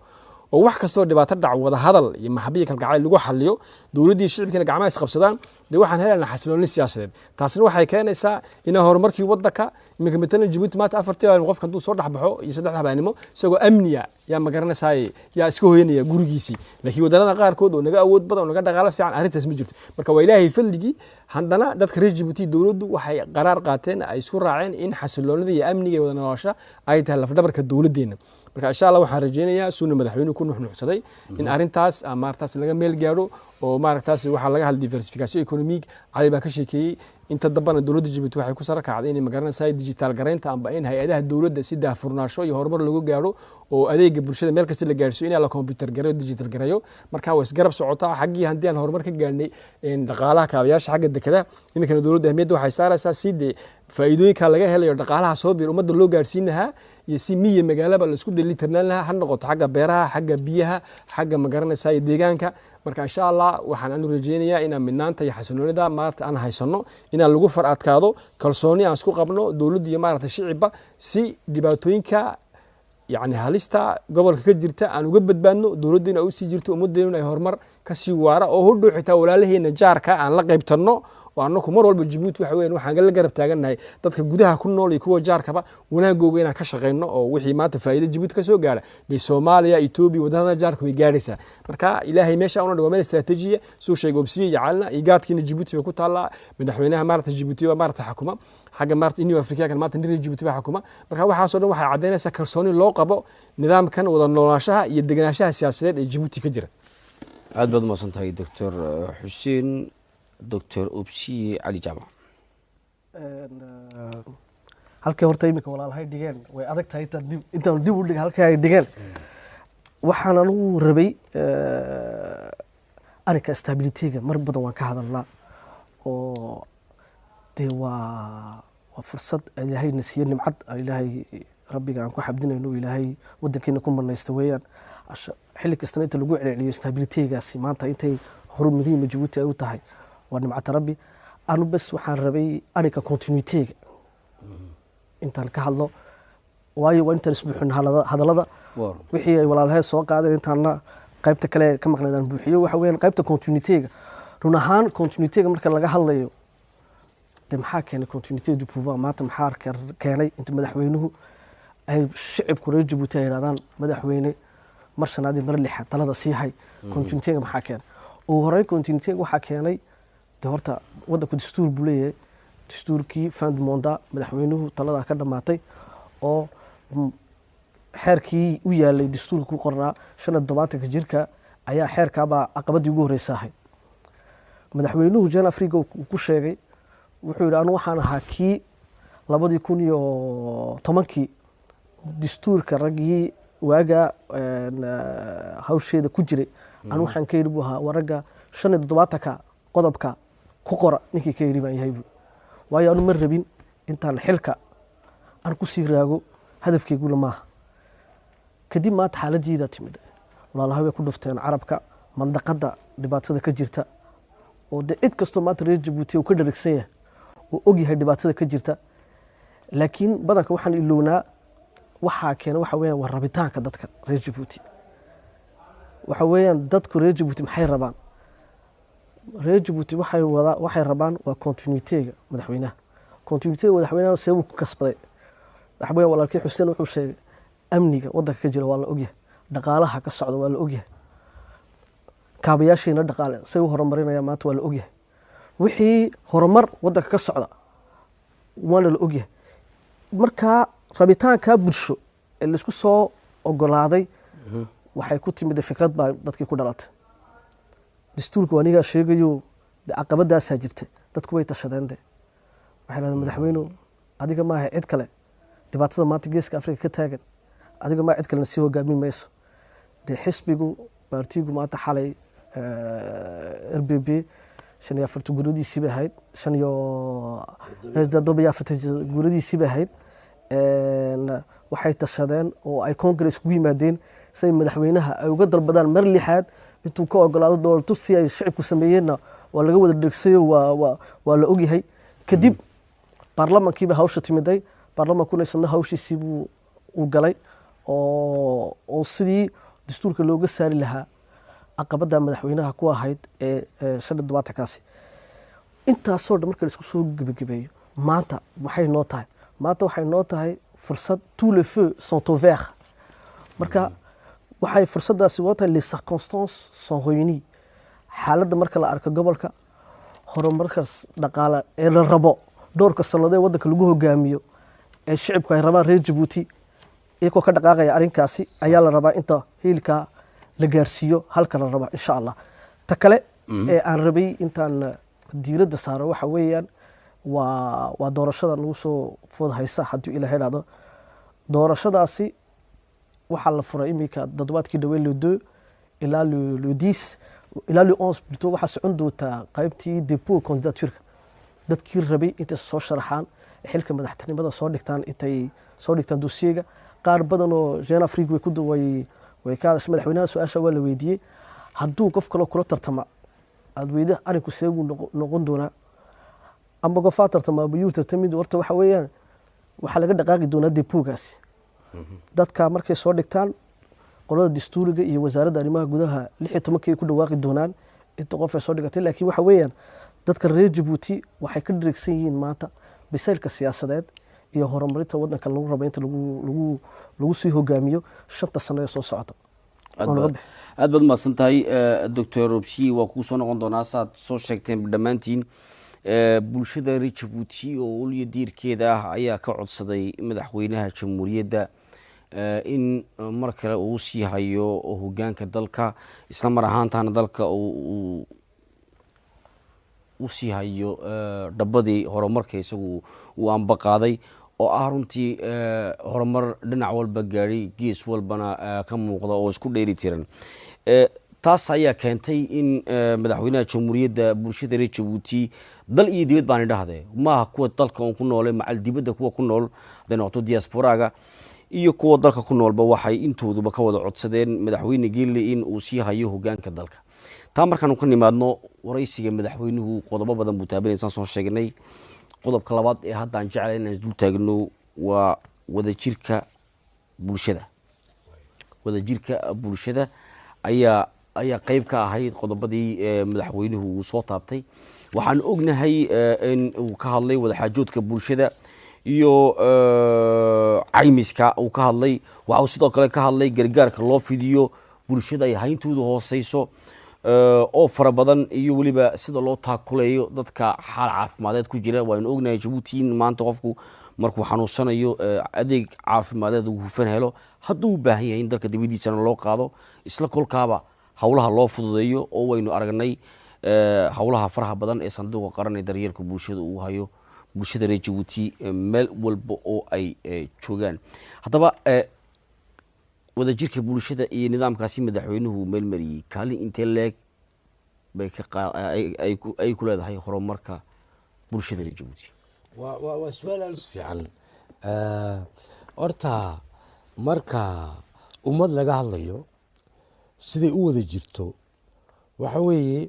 oo wax kastoo dhibaato dhac wada hadal iyo maxabiye kalgacayl lagu xalliyo dowladii shicibkina gacmaha is qabsadaan waxaan helaynaa xasilooni siyaasadeed taasina waxay keenaysaa in horumarkii waddanka iminka matalan Djibouti maanta 4 qof haduu soo dhaxbaxo iyo 3 habaanimo isagoo amniya yaa magaranaysaa yaa iska hooyanaya gurigiisii laakiin wadannada qaarkood oo naga awood badan oo naga dhaqaale fiican arrintaas ma jirto marka waa ilaahay fadligii haddana dadka reer Djibouti dowladdu waxay qaraar qaateen ay isku raaceen in xasiloonida iyo amniga wada nolosha ay tahay lafdhabarka dowladeena marka insha Allah waxaan rajeynayaa suuna madaxweynuhu ku nuxnuxsaday in arrintaas maartaas laga meel gaaro oo maartaas waxa laga hadlay diversification economic cali baa ka sheekeeyay inta dambana dowladda Djibouti waxay ku sarakacday in magaranaysaa digital gareynta amba in hay'adaha dowladda si daahfurnaasho iyo horumar lagu gaaro oo adeega bulshada meel kasta la gaarsiyo in la computer gareeyo digital gareeyo marka way isgarab socotaa xaggii hadii aan horumar ka gaarnay in dhaqaalaha kaabayaasha xagga dekada iminka dowladda ahmiyadda waxay saaraysaa sidii faa'iidooyinka laga helayo dhaqaalaha soo bir ummadda loo gaarsiinaha iyo si miye magaalada la isku dheelitirnaan lahaa ha noqoto xagga beeraha xagga biyaha xagga magaranaysaa deegaanka marka insha Allah waxaan aanu rajeynayaa in midnaanta iyo xasiloonida maanta aan haysano in lagu far adkaado kalsooni aan isku qabno dowladda iyo maaragtay shicibba si dhibaatooyinka يعني halista gobolka ka jirta aan uga badbaadno dowladdeena u sii jirto ummadeena ay horumar ka sii waara oo hodhow xitaa walaalaheena jaarka aan la qaybtano oo annagu mar walba Djibouti waxa weeyaan waxaan la garab taaganahay dadka gudaha ku nool iyo kuwa jaarkaba wanaagooga inaan ka shaqeyno oo wixii maanta faa'iido Djibouti ka soo gaara bay Soomaaliya Itoobiya wadannada jaarka way gaaraysaa marka ilaahay meesha una dhawaamay istaraatiijiya soo sheegay obsiye yacalna igaadkiina Djibouti bay ku taala madaxweynaha maarta Djibouti waa maarta xukuma xagga maarta Inuu Afrika kan maarta niri Djibouti baa xukuma marka waxaas oo dhan waxay cadeynaysaa kalsooni loo qabo nidaamkan wada noolaanshaha iyo deganaanshaha siyaasadeed ee Djibouti ka jira aad baad maasantahay Dr. Xuseen Dr. Obsiye Ali Jaamac halkii horta imika walaalahay dhigeen way adag tahay intaan dib u dhig halkii ay dhigeen waxaan anigu rabay arrinka stability-ga mar badan waan ka hadalnaa oo dee waa fursad ilaahay na siiyo nimcad ilaahay rabbiga aan ku xabdinayno ilaahay waddankeena ku marnaysta weeyaan xilli kastana inta lagu celceliyo stability-gaasi maanta intay horu muhiim Djibouti ay u tahay waa nimcada rabbi anu bas waxaan rabay arrinka continuity-ga intaan ka hadlo waayo waa intaan isbuuxin hadalada wixii ay walaalahay soo qaadeen intaana qaybta kale ka maqnaydaan buuxiyo waxa weeyaan qaybta continuity-ga run ahaan continuity-ga marka laga hadlayo de maxaa keenay continuity du pouvoir maanta maxaa keenay inta madaxweynuhu ay shicibku reer Djibouti ay yiraahdaan madaxweyne mar shanaad iyo mar lixaad talada sii hay continuity-ga maxaa keenay oo horey continuity-ga waxaa keenay de horta waddanku dastuur buu leeyahay dastuurkii fin du mandat madaxweynuhu talada ka dhamaatay oo xeerkii u yaalay dastuurka ku qornaa 75 jirka ayaa xeerkaaba caqabadii ugu horeysa ahayd madaxweynuhu Jan Afrika ku sheegay wuxuu yiri anu waxaan ahaa kii 2010 dastuurka ragii waaga hawsheeda ku jiray anu waxaan ka yiri buu ahaa waraga 75ka qodobka ku qora ninkii ka yiri baan yahay waayo anu mar rabin intaan xilka aan ku sii raago hadafkaygu lama kadib maanta xaaladdiida timid walaalaha way ku dhufteen carabka mandaqada dhibaatada ka jirta oo cid kastoo maanta reer Djibouti uu ka dharagsan yahay oo og yahay dhibaatada ka jirta laakiin badanka waxaan ilownaa waxa keenay waxa weeyaan war rabitaanka dadka reer Djibouti waxa weeyaan dadku reer Djibouti maxay rabaan reer Djibouti waxay rabaan waa continuity-ga madaxweynaha continuity-ga madaxweynaha sabab ku kasbaday waxa weeyaan walaalkii Xuseen wuxuu sheegay amniga waddanka ka jira waa la ogyahay dhaqaalaha ka socda waa la ogyahay kaabayaashiina dhaqaale say u horumarinaya maanta waa la ogyahay wixii horumar waddanka ka socda waana la ogyahay markaa rabitaankaa bulsho ee laisku soo ogolaaday waxay ku timid fikrad baa dadkii ku dhalatay dastuurka waa anigaa sheegayo caqabadaasaa jirtay dadku way tashadeen de waxay dhahdeen madaxweynuhu adiga maaha cid kale dhibaatada maanta geeska afrika ka taagan adiga maa cid kalena sii hogaamin mayso dee xisbigu baartigu maanta xalay RBB 45 guuradiisii bay ahayd 45 guuradiisii bay ahayd waxay tashadeen oo ay congress ugu yimaadeen say madaxweynaha ay uga dalbadaan mar lixaad intuu ka ogolaado doorto si ay shacabku sameeyeenna waa laga wada dhegsayo waa la ogyahay kadib baarlamankiiba hawsha timiday baarlamankuna isna hawshiisii buu u galay oo sidii dastuurka looga saari lahaa caqabada madaxweynaha ku ahayd ee 5 intaasoo dhan marka la isku soo gebagabeeyo maanta maxay noo tahay maanta waxay noo tahay fursad tous les feux sont ouverts marka waxay fursadaasi u tahay les circonstances sont réunies xaaladda marka la arko gobolka horumarkaas dhaqaale ee la rabo dhowrka sannadood ee waddanka lagu hogaamiyo ee shacabku ay rabaan reer Djibouti iyagoo ka dhaqaaqaya arrinkaasi ayaa la rabaa inta hiilka la gaarsiiyo halka la raba insha Allah ta kale ee aan rabay intaan diiradda saaro waxa weeyaan waa doorashada lagu soo food haysa haddii ilaahay raado doorashadaasi waxaa la furay imika toddobaadkii dhawey le 2 ilaa le 10 ilaa le 11 plutôt waxaa socon doontaa qaybtii dépôt candidature dadkii rabay intay soo sharaxaan xilka madaxtinimada soo dhigtaan intay soo dhigtaan dossier-ga qaar badan oo Jean Afrique way ku way ka madaxweynaha su'aasha waa la weydiiyey hadduu qof kale kula tartama aad weyda arinku seebu noqon doona ama qof tartama buu tartamid horta waxa weeyaan waxa laga dhaqaaqi doonaa depoogaasi dadka markay soo dhigtaan qolada dastuuriga iyo wasaaradda arrimaha gudaha 16 ku dhawaaqi doonaan inta qof ay soo dhigatay laakiin waxa weeyaan dadka reer Djibouti waxay ka dirigsan yihiin maanta bisaylka siyaasadeed iyo horumarinta waddanka lagu rabo inta lagu sii hogaamiyo 5 sano ee soo socota aad baad mahadsan tahay Dr. Robshi waa ku soo noqon doonaa saad soo sheegteen dhammaantiin bulshada reer Djibouti oo uliya diirkeeda ah ayaa ka codsaday madaxweynaha jamhuuriyadda in mar kale uu sii hayo hoggaanka dalka isla mar ahaantaana dalka uu sii hayo dhabadii horumarka isagu uu ambaqaaday oo ah runtii horumar dhinac walba gaadhay gees walbana ka muuqda oo isku dheeli tiran taas ayaa keentay in madaxweynaha jamhuuriyadda bulshada reer Djibouti dal iyo dibad baan idhaahdee maaha kuwa dalka oo ku nool macal dibadda kuwa ku nool haday noqoto diasporaga iyo kuwa dalka ku noolba waxay intooduba ka wada codsadeen madaxweyne Geelle in uu sii hayo hoggaanka dalka taa markaan ka nimaadno waraysiga madaxweynuhu qodobo badan buu taabanaysan soo sheegnay qodobka labaad ee hadda aan jeclahay inaan isdul taagno waa wadajirka bulshada ayaa qayb ka ahayd qodobadii madaxweynuhu uu soo taabtay waxaan ognahay in uu ka hadlay wadaxaajoodka bulshada iyo caymiska uu ka hadlay waxa uu sidoo kale ka hadlay gargaarka loo fidiyo bulshada ay hayntooda hooseyso oo fara badan iyo waliba sida loo taakuleeyo dadka xaal caafimadeed ku jira waan ognahay Djibouti maanta qofku markuu xanuunsanayo adeeg caafimadeed uu hufan helo hadduu u baahan yahay in dalka dibadiisa loo qaado isla kolkaaba hawlaha loo fududeeyo oo waynu aragnay hawlaha faraha badan ee sanduuqa qaran ee daryeelka bulshada uu hayo bulshada reer Djibouti meel walba oo ay joogaan haddaba wadajirka bulshada iyo nidaamkaasi madaxweynuhu meel mariyay kaalin intee leeg bay ay ku leedahay horumarka bulshada reer Djibouti waa su'aal aad u fiican horta marka ummad laga hadlayo siday u wada jirto waxa weeye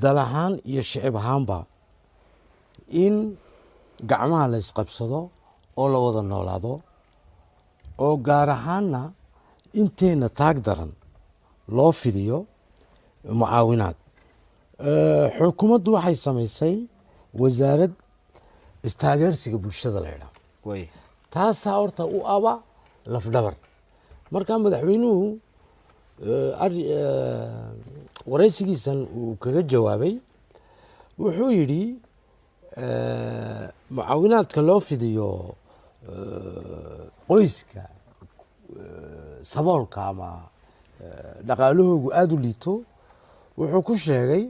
dal ahaan iyo shicib ahaanba in gacmaha la isqabsado oo la wada noolaado oo gaar ahaanna inteena taag daran loo fidiyo mucaawinaad xukuumaddu waxay samaysay wasaarad istaageersiga bulshada la yidhaahdo taasaa horta u aba lafdhabar markaa madaxweynuhu waraysigiisan uu kaga jawaabay wuxuu yidhi mucaawinaadka loo fidiyo qoyska saboolka ama dhaqaalahoogu aada u liito wuxuu ku sheegay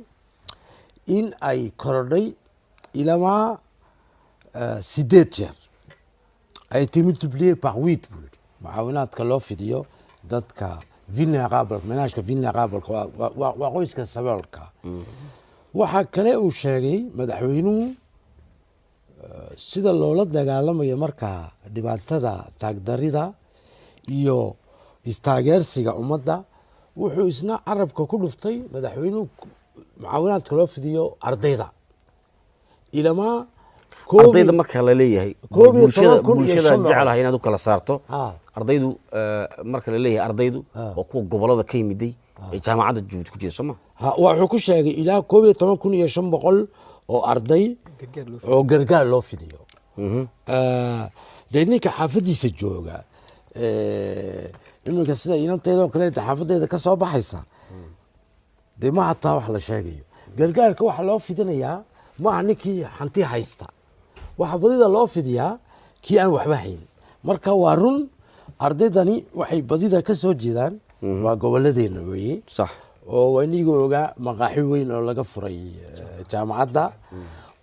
in ay korodhay ilamaa 8 jeer ay été multiplié par 8 buu yidhi mucaawinaadka loo fidiyo dadka vulnerable menaajka vulnerable waa qoyska saboolka waxaa kale uu sheegay madaxweynuhu sida loola dagaalamayo markaa dhibaatada taagdarida iyo istaageersiga ummadda wuxuu isna carabka ku dhuftay madaxweynuhu mucaawinaadka loo fidiyo ardayda ilamaa ardayda marka la leeyahay bulshada jecelahay inaad u kala saarto ardaydu marka la leeyahay ardaydu oo kuwa gobolada ka yimiday ee jaamacadda Djibouti ku jira Soomaa wuxuu ku sheegay ilaa 11,500 oo arday oo gargaar loo fidiyo ninka xaafadiisa jooga iminka sida inanteedoo kale xaafadeeda ka soo baxaysa dee ma hataa wax la sheegayo gargaarka waxa loo fidinayaa maaha ninkii hanti haysta waxa badida loo fidiyaa kii aan waxba hayn marka waa run ardaydani waxay badida ka soo jeedaan waa gobolladeena weeye sax oo waniga ogaa maqaaxi weyn oo laga furay jaamacadda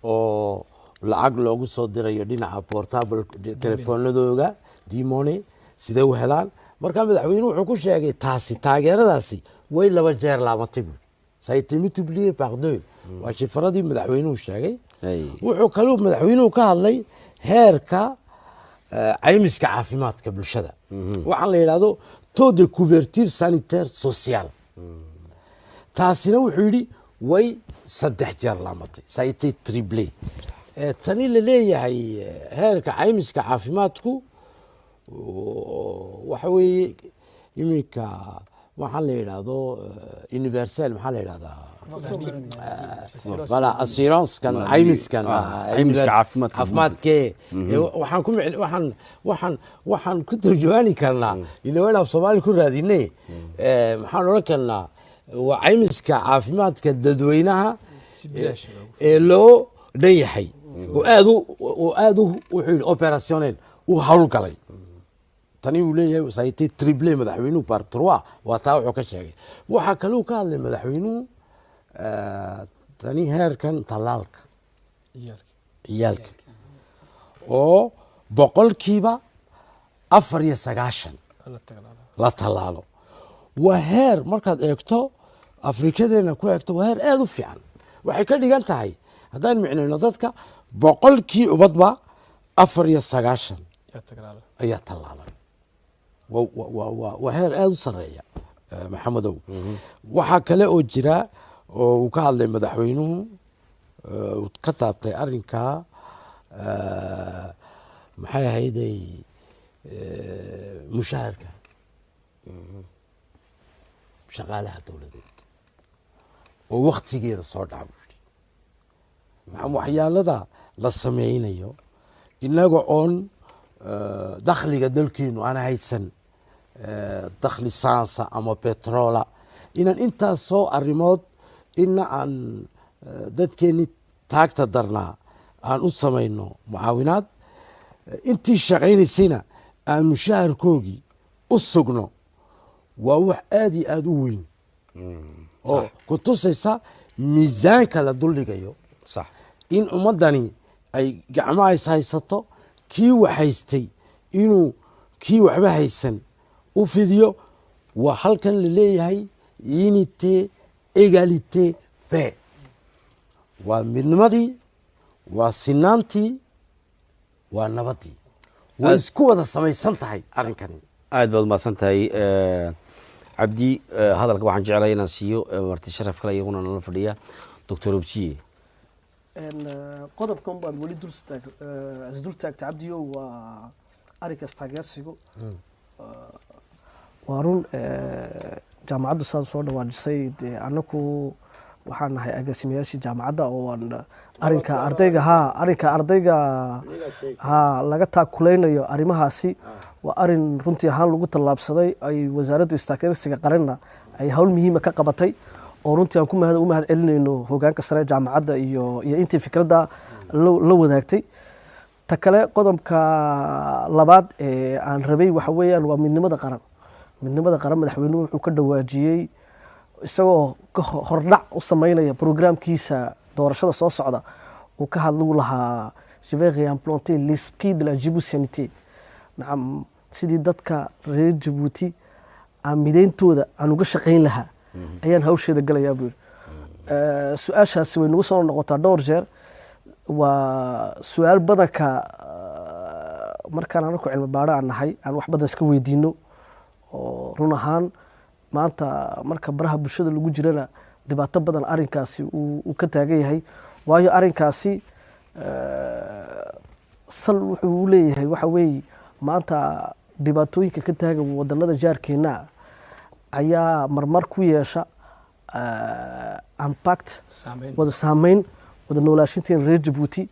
oo lacag loogu soo dirayo dhinaca portable telefoonadooga dimone sidee u helaan marka madaxweynuhu wuxuu ku sheegay taasi taageeradaasi way 2 jeer laabatay ça a été multiplié par 2 waa shifaradii madaxweynuhu sheegay wuxuu kaloo madaxweynuhu ka hadlay heerka caymiska caafimaadka bulshada waxaan la yidhaahdo taux de couverture sanitaire sociale taasina wuxuu yidhi way 3 jeer laamatay ça a été triplé tani la leeyahay heerka caymiska caafimaadku waxa weeye iminka waxaan la yidhaahdo universal maxaa la yidhahdaa voilà assurance kan caymiskan caymiska caafimaadkee waxaan ku turjumaani karnaa inaween af soomaali ku raadinay maxaan odhan karnaa waa caymiska caafimaadka dadweynaha ee loo dhan yahay oo aad wuxuu yidhi opérationnel uu howlgalay tani uu leeyahay ça a été triplé madaxweynuhu par 3 waa taa wuxuu ka sheegay waxaa kaloo ka hadlay madaxweynuhu tani heerkan tallaalka ciyaalka oo 94% la tallaalo waa heer markaad eegto afrikadeena ku eegto waa heer aada u fiican waxay ka dhigan tahay haddaan micnayno dadka 100 ubadba 94 ayaa tallaalan waa heer aada u sareeya maxamedow waxaa kale oo jira oo uu ka hadlay madaxweynuhu ka taabtay arrinkaa maxay ahayday mushaharka shaqaalaha dowladeed oo waktigeeda soo dhaca buu yidhi waxyaalada la sameynayo inaga oon dakhliga dalkeenu aan haysan dakhli saansa ama petrola inaan intaasoo arrimood ina aan dadkeeni taagta darnaa aan u samayno mucaawinaad intii shaqaynaysayna aan mushaharkoogii u sugno waa wax aada iyo aada u weyn oo ku tusaysa miisaanka la duldhigayo in ummaddani ay gacmaha is haysato kii wax haystay inuu kii waxba haysan u fidiyo waa halkan la leeyahay unité égalité paix waa midnimadii waa sinaantii waa nabadii way isku wada samaysan tahay arrinkani aad baad umahadsan tahay cabdi hadalka waxaan jeclahay inaan siiyo marti sharaf kale iyaguna nala fadhiya doctor obsiye qodobkan baad weli isdul taagta cabdiyo waa arrinkaas taageersigu waa run jaamacaddu saad soo dhawaajisay dee anaku waxaan nahay agaasimayaashii jaamacadda oo arrinka ardayga laga taakuleynayo arrimahaasi waa arin runtii ahaan lagu tallaabsaday ay wasaaraddu istaageersiga qaranna ay hawl muhiima ka qabatay oo runtii aan u mahad celinayno hogaanka sare jaamacadda iyo intii fikradda la wadaagtay. ta kale qodobka labaad ee aan rabay waxa weeyaan waa midnimada qaran. midnimada qaran madaxweynuhu wuxuu ka dhawaajiyey isagoo hordhac u sameynaya programkiisa doorashada soo socda uu ka hadlu lahaa je vais réimplanter l'esprit de la Djiboutianité. nacam sidii dadka reer Djibouti aan midayntooda aan uga shaqayn lahaa ayaan hawsheeda galayaa buu yidhi. su-aashaasi way nagu soo noqotaa dhowr jeer. waa su-aal badanka markaan anaku cilmi baadho aan nahay aan wax badan iska weydiino oo run ahaan maanta marka baraha bulshada lagu jirana dhibaato badan arrinkaasi uu ka taagan yahay. waayo arrinkaasi sal wuxuu u leeyahay waxa weeye maanta dhibaatooyinka ka taagan wadanada jaarkeena ayaa marmar ku yeesha impact wada saameyn wada noolaashinteen reer Djibouti.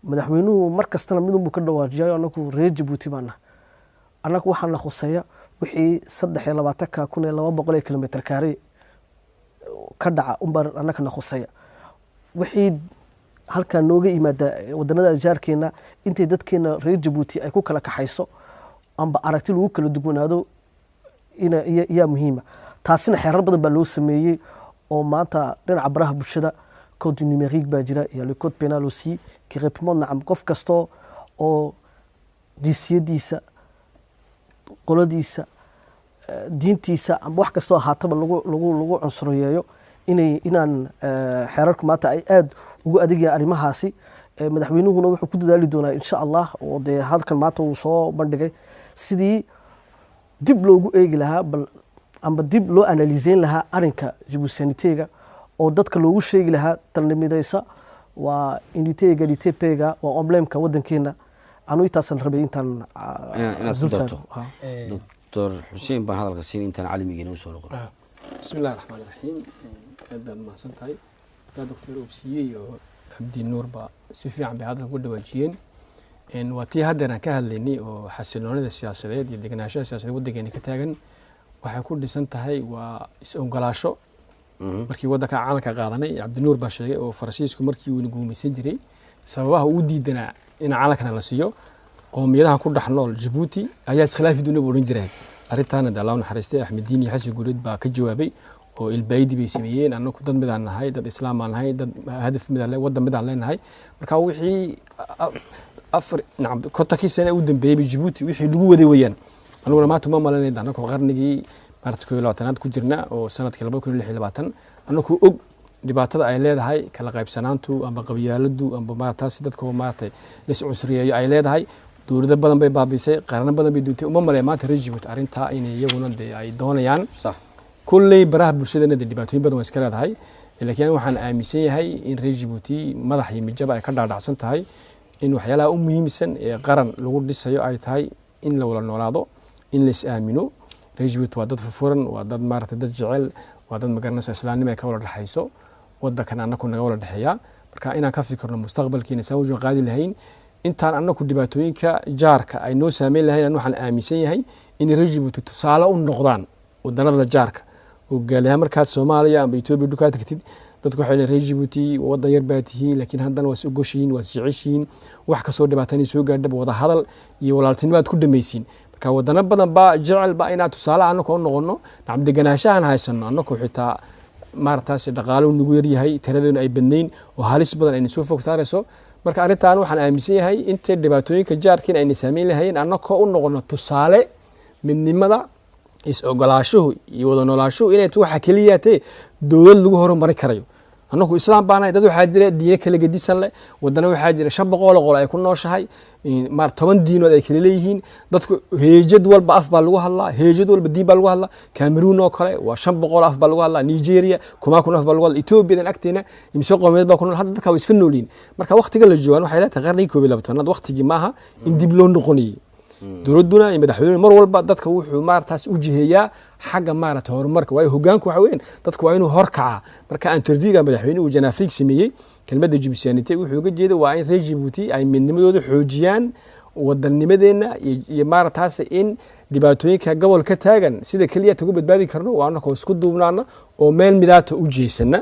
madaxweynuhu mar kastana midunbuu ka dhawaajiyayo anagu reer Djibouti baana anagu waxaan la khuseeya wixii 23,200 kilomitir kaare ka dhaca unbaa anaka na khuseeya. wixii halkaa nooga yimaada wadanada jaarkeena intay dadkeena reer Djibouti ay ku kala kaxayso amba aragti lagu kala duwanaado yaa muhiima. taasina xeerar badan baa loo sameeyey oo maanta dhinaca baraha bulshada code numérique baa jira iyo le code pénal aussi qui répond nacam qof kasto oo jinsiyadiisa qoladiisa diintiisa amba wax kastoo ahaataba lagu cunsuriyeeyo inaan xeerarku maanta ay aad ugu adeegayaan arrimahaasi. madaxweynuhuna wuxuu ku dadaali doonaa insha allah oo dee halkan maanta uu soo bandhigay sidii dib loogu eegi lahaa amba dib loo analyseyn lahaa arrinka Djiboutianité-ga oo dadka loogu sheegi lahaa talnimidaysa waa unité égalité pega waa emblemka wadankeena. anu intaasan rabay intaan zultato Dr. Xuseen baan hadalka siin intaan caalamigeena u soo noqon. bismillahi raxmaani raxiim. aad baad mahadsantahay Dr. Obsiye iyo Abdi Nuur ba si fiican bay hadalka ku dhawaajiyeen. waa tii haddana ka hadlaynay oo xasiloonida siyaasadeed iyo deganaanshaha siyaasadeed wadankeena ka taagan waxay ku dhisan tahay waa is-oggolaasho. markii wadanka caalamka qaadanay Abdi Nuur baa sheegay oo Faransiisku markii uu guumaysan jiray sababaha uu diidanaa in caalamkana la siiyo qoomiyadaha ku dhex nool Djibouti ayaa iskhilaafi doonay buu oran jiray. arrintaana dalawn xariistay Axmed Diin iyo Xasan Guuleed baa ka jawaabay oo ilbaydi bay sameeyeen annagu dad mid aan nahay dad islaam aan nahay dad hadaf mid aan leh wadan mid aan leenahay. marka wixii kontakii sano u dambeeyay Djibouti wixii lagu waday wayaan anuguna maanta ma malanayna annagu qarnigii maartay 20 ku jirna oo sanadkii 2026 annagu og dhibaatada ay leedahay kala qaybsanaantu amba qabyaaladu amba maartaasi dadka maartay lis cusriyeeyo ay leedahay. dowladda badan bay baabisay qarano badan bay duntay uma maleey maanta Djibouti arrinta inay iyaguna ay doonayaan sax kulley baraha bulshadana dhibaatooyin badan way iska leedahay. laakiin waxaan aaminsan yahay in Djibouti madax iyo mijaba ay ka dhaadhacsan tahay in waxyaalaha u muhiimsan ee qaran lagu dhisayo ay tahay in la wada noolaado in la is aamino. Djibouti waa dad furan waa dad maartay dad jecel waa dad magaranaysa islaamnimo ay ka wada dhaxayso wadankan annagu naga wada dhaxeeya. marka inaan ka fikirno mustaqbalkiina saan u qaadi lahayn intaan annagu dhibaatooyinka jaarka ay noo saameyn lahayn waxaan aaminsan yahay in Djibouti tusaale u noqdaan wadanada jaarka oo gaalaha markaad Soomaaliya amba Itoobiya dukaad tagtid dadku waxay leeyihiin Djibouti wadan yar baa tihiin laakiin haddana waa is ogoshiin waa is jeceshiin wax ka soo dhibaatani soo gaadhaba wada hadal iyo walaaltinimo aad ku dhamaysiin. marka wadana badan baa jecel baa inaad tusaale annagu u noqono nacam deganaanshahan haysano annagu xitaa maartaasi dhaqaale nagu yar yahay tiradeena ay badnayn oo halis badan ay soo fog saarayso. marka arrintan waxaan aaminsan yahay inta dhibaatooyinka jaarkiin ay saameyn lahayn annagu u noqono tusaale midnimada is-oggolaashuhu iyo wada noolaashuhu inay waxa kaliya tahay dowlad lagu horumarin karayo. annagu islaam baanahay dad waxaa jira diin kala gedisan leh wadana waxaa jira 500 qol ay ku nooshahay maar 10 diinood ay kala leeyihiin dadku heejad walba af baa lagu hadlaa heejad walba diin baa lagu hadlaa. Cameroon oo kale waa 500 af baa lagu hadlaa Nigeria kuma kun af baa lagu hadlaa Ethiopia agteena imse qowmiyad baa ku nool hadda dadka way iska nooliin. marka waqtiga la joogan waxay leedahay qarnigii 12 waqtigii maaha in dib loo noqoniyo dowladuna iyo madaxweynuhu mar walba dadka wuxuu maartaas u jiheeyaa xagga maarta horumarka way hogaanku waxa weyn dadku waa inuu horkaca. marka interviewga madaxweynuhu Janaafrig sameeyay kelmadda Djiboutianité wuxuu uga jeeday waa in reer Djibouti ay midnimadooda xoojiyaan wadanimadeena iyo maarataas in dhibaatooyinka gobol ka taagan sida kaliya tagu badbaadi karno waa anagoo isku duubnaana oo meel midaata u jeesana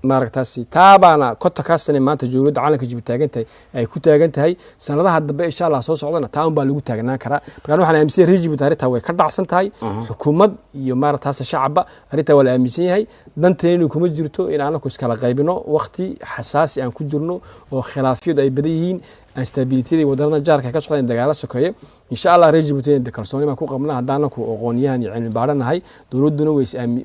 maaragtaasi taabaana kota kaasane maanta dowladda caalamka Djibouti taagantahay ay ku taagantahay sanadaha dambe insha Allah soo socdana taan baa lagu taagnaan karaa markaan waxaan aaminsan reer Djibouti arinta way ka dhacsan tahay xukuumad iyo maaragtaas shacabba arinta wala aaminsan yahay danteenu kuma jirto in aanu iskala qaybino waqti xasaasi aan ku jirno oo khilaafyadu ay badan yihiin stability wadana jaarka ka socdaan dagaal sokeeye insha Allah reer Djibouti inta kalsooni ma ku qabnaa hadaan ku aqoonyahan iyo cilmi baaranahay dowladuna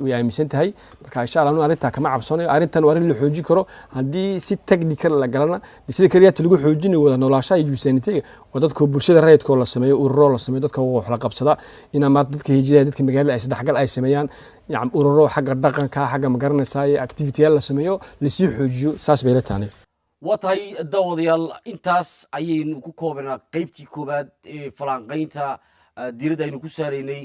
way aaminsan tahay marka insha Allah arinta kama cabsanayo arintan waa in la xoojin karo hadii si technical la galana sida kaliya lagu xoojinayo wada noolaashaha iyo juusanitiga wadadka bulshada rayidka la sameeyo ururo la sameeyo dadka wax la qabsada ina ma dadka hijrada dadka magaalada ay sadexgal ay sameeyaan yacni ururo xagga dhaqanka xagga magaranaysa activity la sameeyo la sii xoojiyo saas bay la taanay watahay daawadayaal intaas ayaynu ku koobanaa qaybtii koobaad ee falanqaynta diiradda aynu ku saaraynay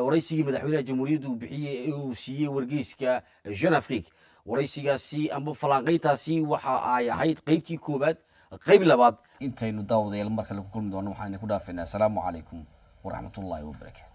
waraysigii madaxweynaha jamhuuriyadda uu bixiyey ee uu siiyey wargeyska Jeune Afrique waraysigaasi ama falanqayntaasi waxa ay ahayd qaybtii koobaad qayb labaad intaynu daawadayaal markale ku kulmi doono waxaan ku dhaafaynaa assalaamu calaykum waraxmatullaahi wabarakaatu